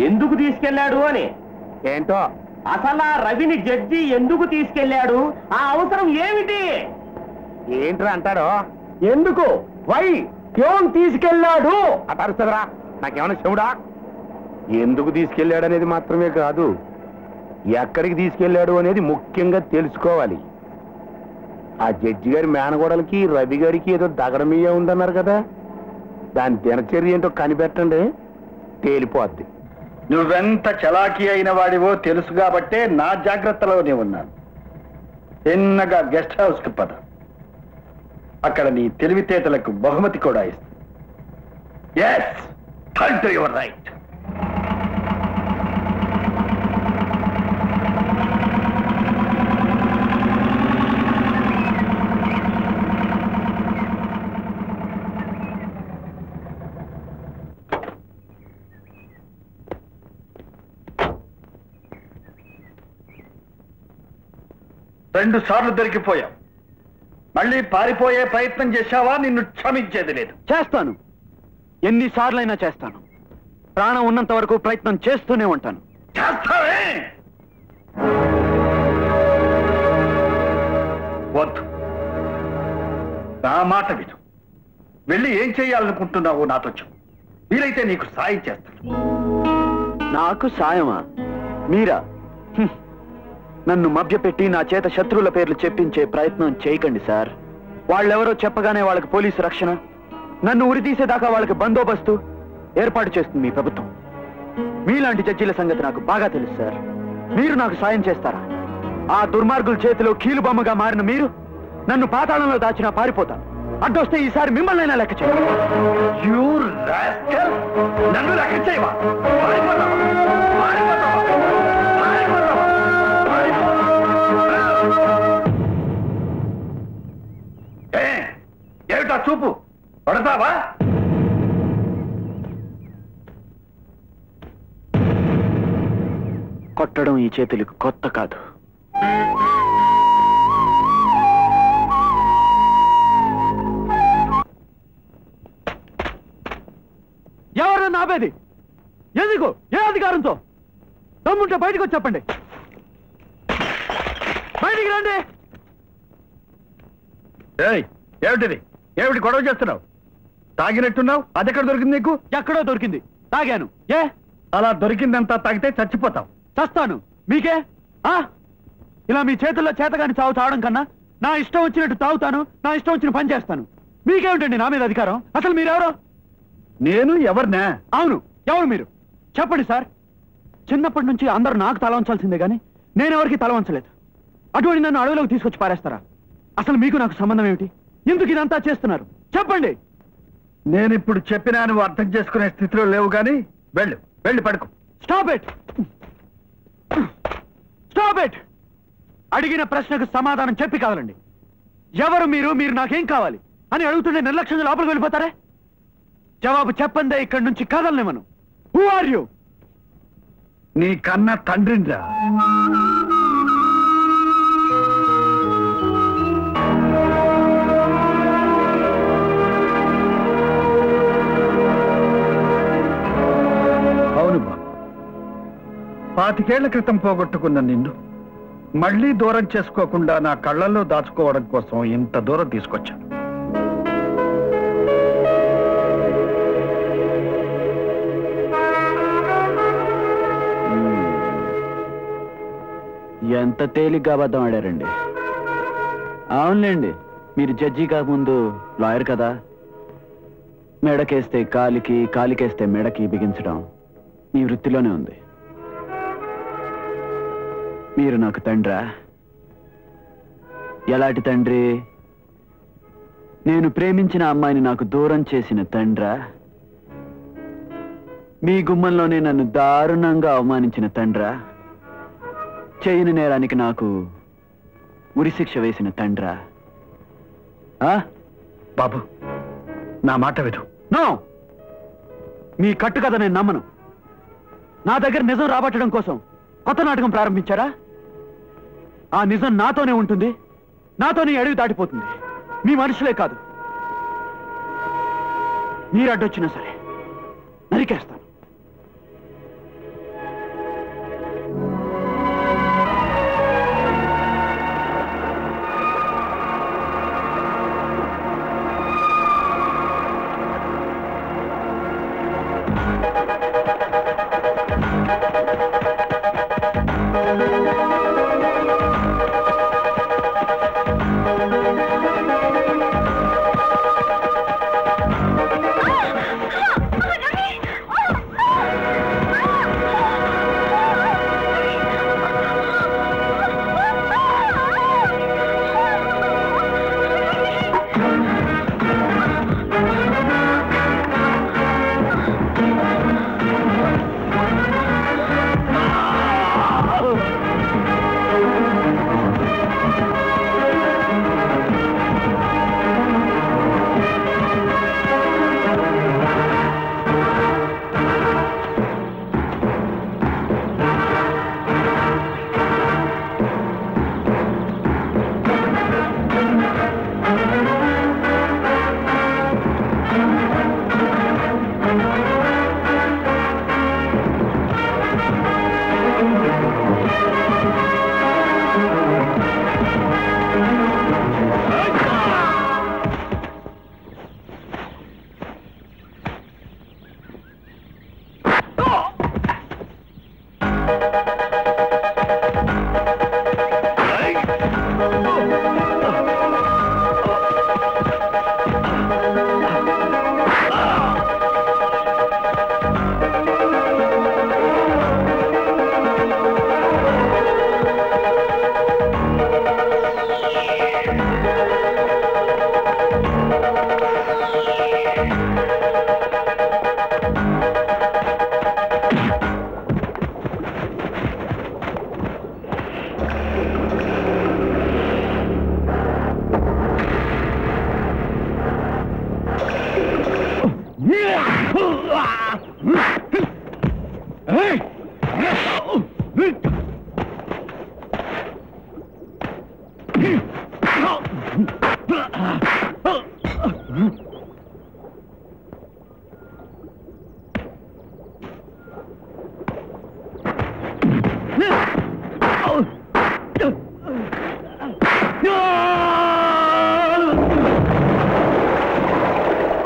Speaker 9: ఎందుకు తీసుకెళ్లాడు అని?
Speaker 1: ఏంటో
Speaker 9: అసలు ఆ రవిని జడ్జి ఎందుకు తీసుకెళ్లాడు? ఆ అవసరం ఏమిటి?
Speaker 1: ఏంట్రా అంటాడో? ఎందుకు వై క్యోం తీసుకెళ్ళాడు అటారుస్తుందిరా. నాకేమైనా చెవుడా? ఎందుకు తీసుకెళ్ళాడు అనేది మాత్రమే కాదు, ఎక్కడికి తీసుకెళ్ళాడు అనేది ముఖ్యంగా తెలుసుకోవాలి. ఆ జడ్జి గారి మేనగోడలకి రవి గారికి ఏదో దగడమీయ ఉందన్నారు కదా, దాని దినచర్య ఏంటో కనిపెట్టండి, తేలిపోద్ది.
Speaker 3: నువ్వెంత చలాకీ అయిన వాడివో తెలుసు కాబట్టే నా జాగ్రత్తలోనే ఉన్నాను. చిన్నగా గెస్ట్ హౌస్ కి పద, అక్కడ నీ తెలివితేటలకు బహుమతి కూడా ఇస్తా. Yes, turn to your right. రెండు సార్లు దొరికిపోయావు. మళ్ళీ పారిపోయే ప్రయత్నం చేశావా? నిన్ను క్షమించేది లేదు.
Speaker 7: చేస్తాను, ఎన్నిసార్లైనా చేస్తాను. ప్రాణం ఉన్నంత వరకు ప్రయత్నం చేస్తూనే ఉంటాను.
Speaker 3: చేస్తావే? వద్దు, నా మాట విను. వెళ్ళి ఏం చేయాలనుకుంటున్నావో నాతో చెప్పు. వీలైతే నీకు సాయం చేస్తాను.
Speaker 7: నాకు సాయమా? మీరా? నన్ను మభ్యపెట్టి నా చేత శత్రువుల పేర్లు చెప్పించే ప్రయత్నం చేయకండి సార్. వాళ్ళెవరో చెప్పగానే వాళ్ళకి పోలీసు రక్షణ, నన్ను ఉరి తీసేదాకా వాళ్ళకి బందోబస్తు ఏర్పాటు చేస్తుంది మీ ప్రభుత్వం. మీలాంటి జడ్జీల సంగతి నాకు బాగా తెలుసు సార్. మీరు నాకు సాయం చేస్తారా? ఆ దుర్మార్గుల చేతిలో కీలుబొమ్మగా మారిన మీరు నన్ను పాతాళంలో దాచినా పారిపోతాను. అడ్డొస్తే ఈసారి మిమ్మల్నైనా లెక్క చేయండి.
Speaker 3: నన్ను లెక్క చేయవా? ఏమిటా చూపు? పడతావా?
Speaker 7: కొట్టడం ఈ చేతులకు కొత్త కాదు. ఎవరన్నా ఆపేది? ఎందుకు? ఏ అధికారంతో? దమ్ముంటే బయటకు వచ్చి చెప్పండి. బయటికి రండి.
Speaker 3: ఏమిటిది? ఏమిటి గొడవ చేస్తున్నావు? తాగినట్టున్నావు. అది ఎక్కడ దొరికింది నీకు?
Speaker 7: ఎక్కడో దొరికింది, తాగాను. ఏ
Speaker 3: అలా దొరికిందంతా తాగితే చచ్చిపోతావు.
Speaker 7: చస్తాను. మీకే? ఇలా మీ చేతుల్లో చేతగాని చావు తాగడం కన్నా నా ఇష్టం వచ్చినట్టు తాగుతాను, నా ఇష్టం వచ్చిన పని చేస్తాను. మీకేమిటండి నా మీద అధికారం? అసలు మీరెవరో?
Speaker 3: నేను ఎవరినా?
Speaker 7: అవును, ఎవరు మీరు? చెప్పండి సార్. చిన్నప్పటి నుంచి అందరూ నాకు తల వంచాల్సిందే గాని నేనెవరికి తల వంచలేదు. అటువంటి నన్ను అడవిలోకి తీసుకొచ్చి పారేస్తారా? అసలు మీకు నాకు సంబంధం ఏమిటి? ఎందుకు ఇదంతా చేస్తున్నారు? చెప్పండి.
Speaker 3: నేను ఇప్పుడు చెప్పినా నువ్వు అర్థం చేసుకునే స్థితిలో లేవు గాని వెళ్ళు, వెళ్ళి పడుకో.
Speaker 7: Stop it, stop it. అడిగిన ప్రశ్నకు సమాధానం చెప్పి కావాలండి. ఎవరు మీరు? మీరు నాకేం కావాలి అని అడుగుతుంటే నిర్లక్ష్యంగా లోపలికి వెళ్ళిపోతారే? జవాబు చెప్పందే ఇక్కడి నుంచి కదలనివ్వను. Who are you?
Speaker 3: నీ కన్న తండ్రిరా. అవును బాబు, 25 ఏళ్ల క్రితం పోగొట్టుకున్న నిన్ను మళ్లీ దూరం చేసుకోకుండా నా కళ్ళల్లో దాచుకోవడం కోసం ఇంత దూరం తీసుకొచ్చాను.
Speaker 7: ఎంత తేలిగ్గా అబద్ధం ఆడారండి. అవునులేండి, మీరు జడ్జి కాకముందు లాయర్ కదా. మెడకేస్తే కాలికి, కాలికేస్తే మెడకి బిగించడం మీ వృత్తిలోనే ఉంది. మీరు నాకు తండ్రా? ఎలాంటి తండ్రి? నేను ప్రేమించిన అమ్మాయిని నాకు దూరం చేసిన తండ్రా? మీ గుమ్మంలోనే నన్ను దారుణంగా అవమానించిన తండ్రా? చేయని నేరానికి నాకు ఉరిశిక్ష వేసిన తండ్రా?
Speaker 3: బాబు, నా మాట విను.
Speaker 7: నో, మీ కట్టుకథ నేను నమ్మను. నా దగ్గర నిజం రాబట్టడం కోసం కొత్త నాటకం ప్రారంభించారా? ఆ నిజం నాతోనే ఉంటుంది, నాతోనే అడవి దాటిపోతుంది. మీ మనుషులే కాదు, మీరు అడ్డొచ్చినా సరే నరికేస్తాను.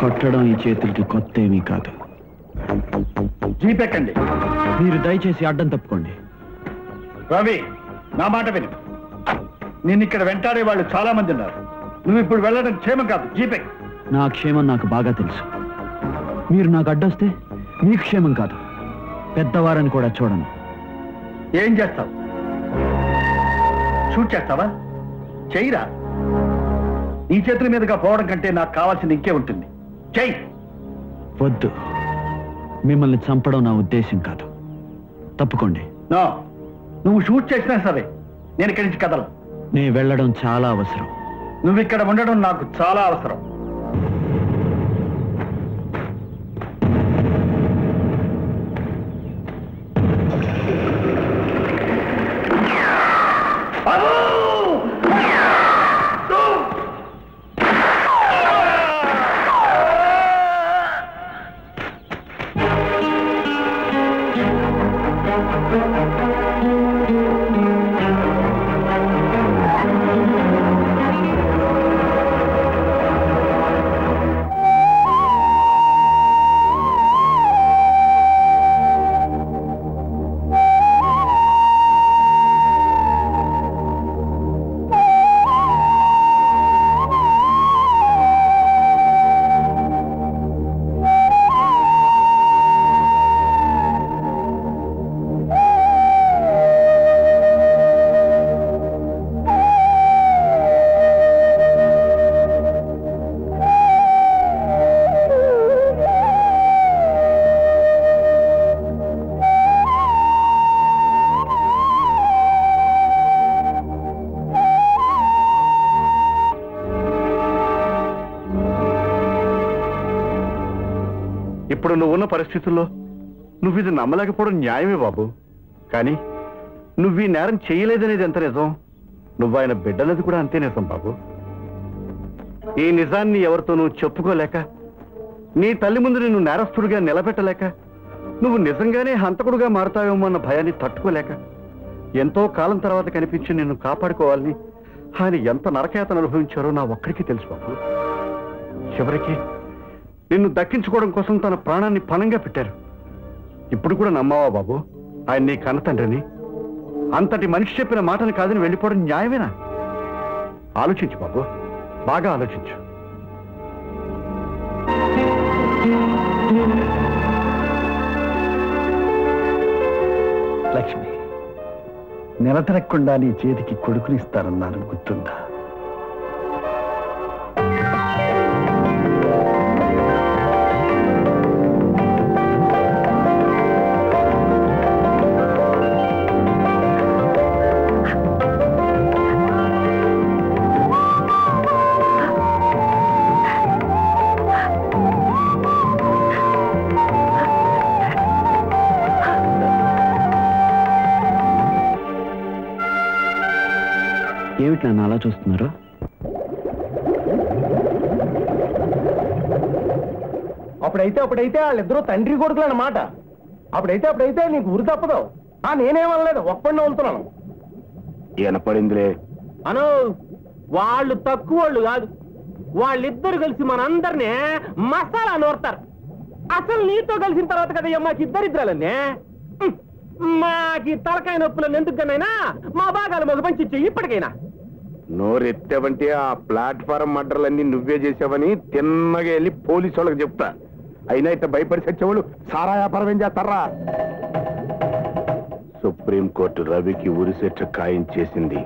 Speaker 7: కొట్టడం ఈ చేతులకి కొత్త ఏమీ కాదు.
Speaker 3: జీపెక్కండి.
Speaker 7: మీరు దయచేసి అడ్డం తప్పుకోండి.
Speaker 3: రవి, నా మాట విను. నిన్ను ఇక్కడ వెంటాడే వాళ్ళు చాలా మంది ఉన్నారు. నువ్వు ఇప్పుడు వెళ్ళడం క్షేమం కాదు. జీపెక్.
Speaker 7: నా క్షేమం నాకు బాగా తెలుసు. మీరు నాకు అడ్డొస్తే మీకు క్షేమం కాదు. పెద్దవారని కూడా చూడను.
Speaker 3: ఏం చేస్తావు? షూట్ చేస్తావా? చెయ్యిరా. నీ చేతుల మీదుగా పోవడం కంటే నాకు కావాల్సింది ఇంకే ఉంటుంది. చెయ్యి.
Speaker 7: వద్దు, మిమ్మల్ని చంపడం నా ఉద్దేశం కాదు. తప్పుకోండి.
Speaker 3: నో, నువ్వు షూట్ చేసినా సరే నేను ఇక్కడి నుంచి కదలను.
Speaker 7: నేను వెళ్ళడం చాలా అవసరం.
Speaker 3: నువ్వు ఇక్కడ ఉండడం నాకు చాలా అవసరం.
Speaker 7: ఇప్పుడు నువ్వున్న పరిస్థితుల్లో నువ్వు ఇది నమ్మలేకపోవడం న్యాయమే బాబు. కానీ నువ్వు ఈ నేరం చేయలేదనేది ఎంత నిజం, నువ్వు ఆయన బిడ్డలది కూడా అంతే నిజం బాబు. ఈ నిజాన్ని ఎవరితోనూ చెప్పుకోలేక, నీ తల్లి ముందు నిన్ను నేరస్తుడిగా నిలబెట్టలేక, నువ్వు నిజంగానే హంతకుడుగా మారుతావేమో అన్న భయాన్ని తట్టుకోలేక, ఎంతో కాలం తర్వాత కనిపించి నిన్ను కాపాడుకోవాలని ఆయన ఎంత నరకయాతన అనుభవించారో నా ఒక్కడికి తెలుసు బాబు. చివరికి నిన్ను దక్కించుకోవడం కోసం తన ప్రాణాన్ని పణంగా పెట్టారు. ఇప్పుడు కూడా నమ్మావా బాబు ఆయన నీ కన్న తండ్రిని? అంతటి మనిషి చెప్పిన మాటని కాదని వెళ్ళిపోవడం న్యాయమేనా? ఆలోచించు బాబు, బాగా ఆలోచించు.
Speaker 3: లక్ష్మి, నిలతరక్కుండా నీ చేతికి కొడుకునిస్తానన్నాను, గుర్తుందా?
Speaker 7: ఏమిటి నన్ను అలా చూస్తున్నారు?
Speaker 3: అప్పుడైతే వాళ్ళిద్దరూ తండ్రి కొడుకులు అన్నమాట. అప్పుడైతే నీకు గురి తప్పదు. నేనేమనలేదు, ఒప్పండి వెళ్తున్నాను.
Speaker 7: వినపడిందిలే.
Speaker 8: అను వాళ్ళు తక్కువ వాళ్ళు కాదు, వాళ్ళిద్దరు కలిసి మనందరినీ మసాలా నోరుతారు. అసలు నీతో కలిసిన తర్వాత కదా మాకు ఇద్దరిద్దరాలనే. మాకి తలకాయ నొప్పులను ఎందుకనైనా మా భాగాలు మాకు పంచి ఇప్పటికైనా.
Speaker 1: నోరెత్తావంటే ఆ ప్లాట్ఫారం మర్డర్లన్నీ నువ్వే చేసావని తిన్నగా వెళ్ళి పోలీసు వాళ్ళకి చెప్తా. అయినా ఇట్లా భయపడి చచ్చేవాళ్ళు సారా వ్యాపారం ఏం చేస్తారా? సుప్రీంకోర్టు రవికి ఉరిశిక్ష ఖాయం చేసింది.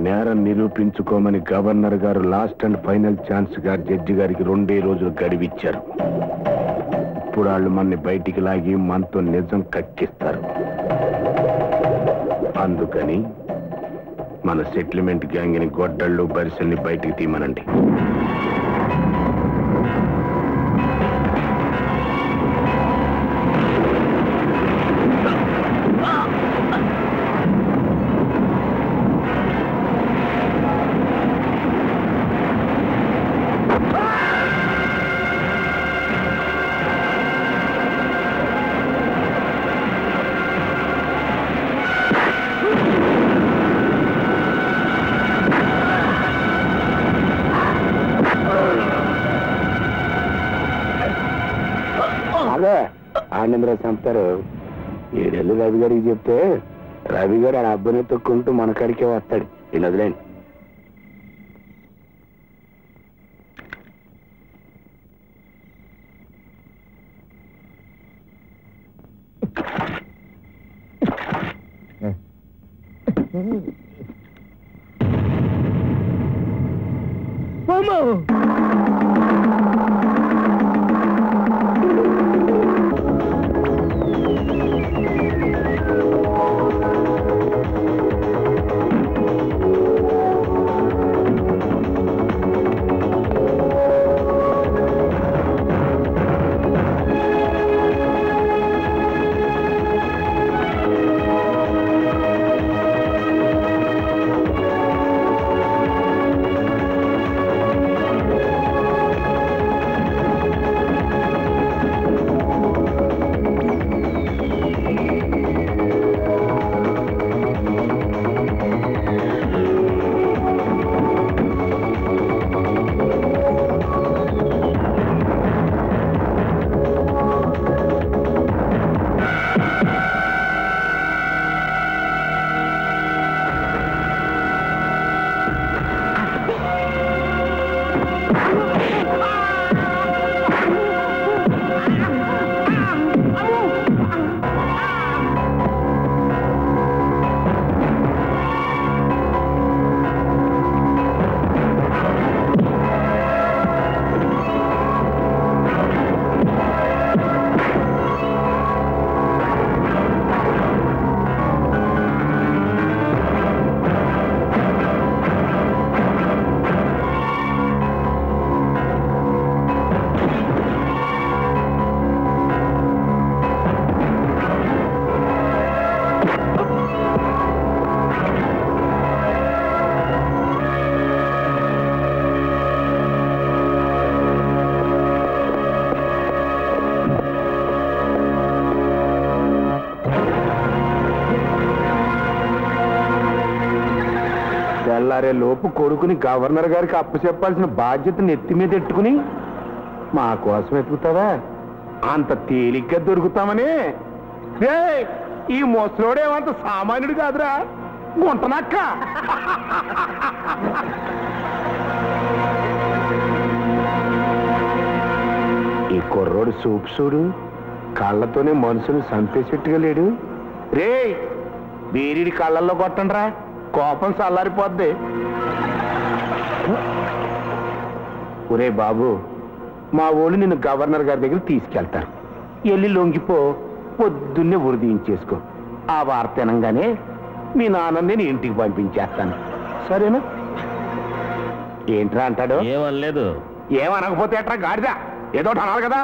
Speaker 1: నేరం నిరూపించుకోమని గవర్నర్ గారు లాస్ట్ అండ్ ఫైనల్ ఛాన్స్ గా జడ్జి గారికి 2 రోజులు గడివిచ్చారు. ఇప్పుడు వాళ్ళు మనని బయటికి లాగి మనతో నిజం కక్కిస్తారు. అందుకని మన సెటిల్మెంట్ గ్యాంగ్ ని గొడ్డళ్ళు బరిసెల్ని బయటికి తీయమనండి. ఆనందరావు చంపుతారు. 7 ఏళ్ళు రవి గారికి చెప్తే రవి గారు ఆ అబ్బాయిని తొక్కుంటూ మన కాడికే వస్తాడు. ఈ నదిలేండి. తెల్లారే లోపు కొడుకుని గవర్నర్ గారికి అప్పచెప్పాల్సిన బాధ్యత నెత్తి మీద ఎట్టుకుని మా కోసం ఎత్తుకుతావా? అంత తేలిగ్గా దొరుకుతామని. ఈ ముసలోడేమంత సామాన్యుడు కాదురా, గుంటనక్క. ఈ కుర్రోడు చూడు, కళ్ళతోనే మనుషులు చంపేసేట్టుగా లేడు. రే వీరిడి కళ్ళల్లో కొట్టండిరా, కోపం చల్లారిపోద్ది. ఒరే బాబు, మా ఊళ్ళు నిన్ను గవర్నర్ గారి దగ్గర తీసుకెళ్తారు. వెళ్ళి లొంగిపో, పొద్దున్నే ఉరిదించేసుకో. ఆ వార్త వినంగానే మీ నాన్న నేను ఇంటికి పంపించేస్తాను, సరేనా? ఏంట్రా అంటాడు?
Speaker 4: ఏమనలేదు.
Speaker 1: ఏమనకపోతే ఎట్రా గాడిదా, ఏదో అనాలి కదా.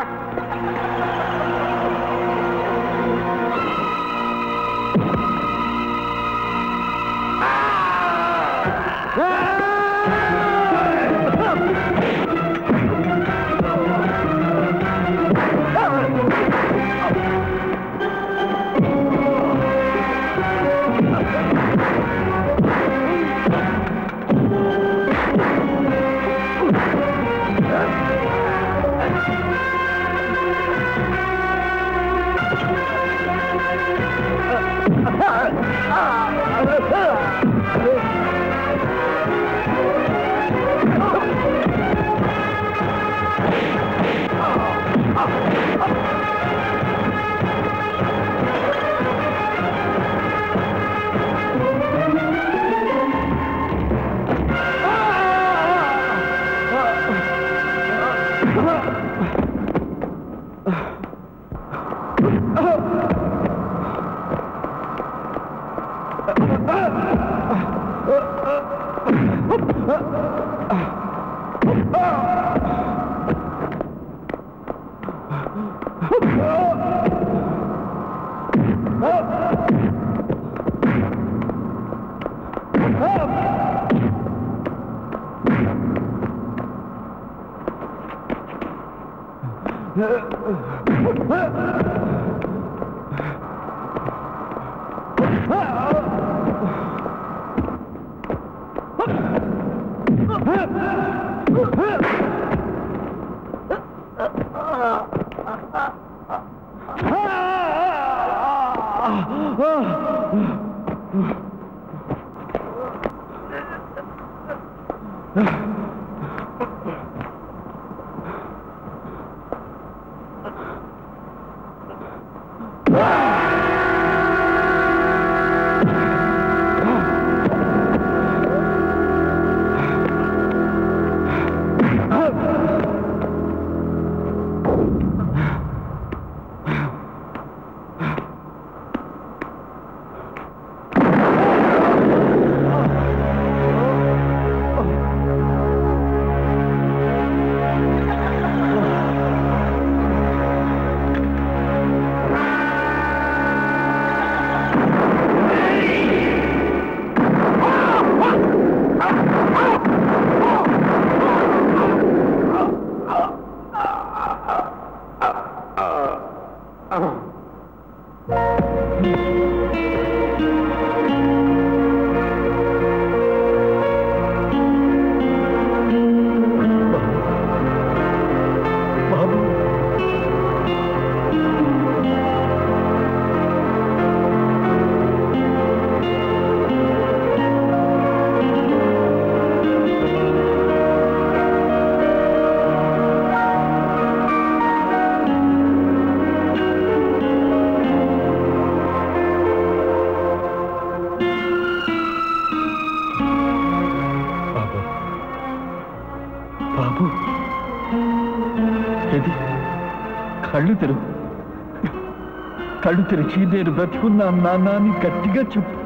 Speaker 11: కళ్ళు తెరిచి నేను బ్రతుకున్నా నాన్న అని గట్టిగా చెప్పు.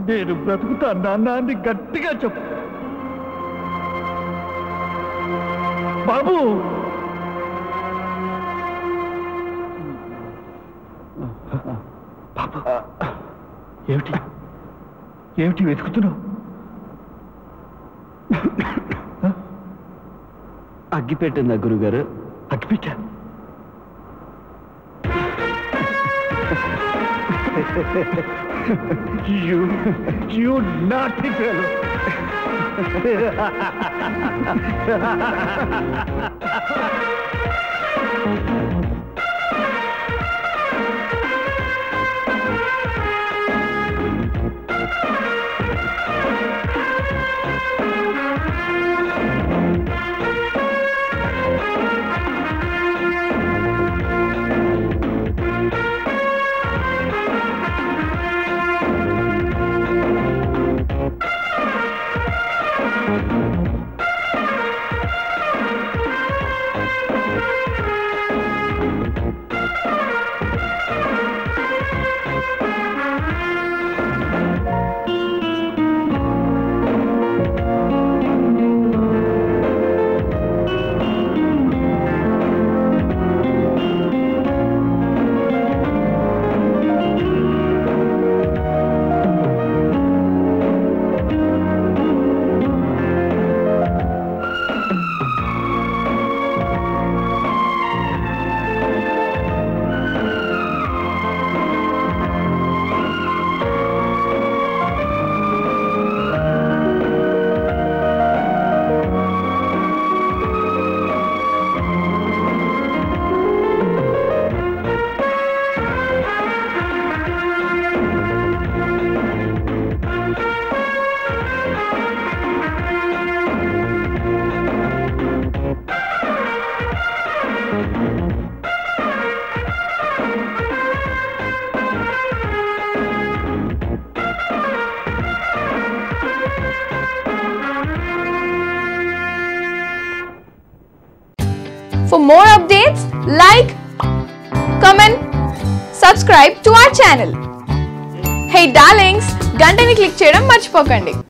Speaker 11: నేను బ్రతుకుతా నాన్న అని గట్టిగా చెప్పు బాబు. బాబు ఏమిటి ఏమిటి వెతుకుతున్నావు?
Speaker 7: అగ్గిపెట్టిందా గురుగారు?
Speaker 11: అగ్గిపెట్టా? You naughty fellow.
Speaker 12: For more updates, like, comment, subscribe to our channel. Hey darlings, గంటని click చేయడం మర్చిపోకండి.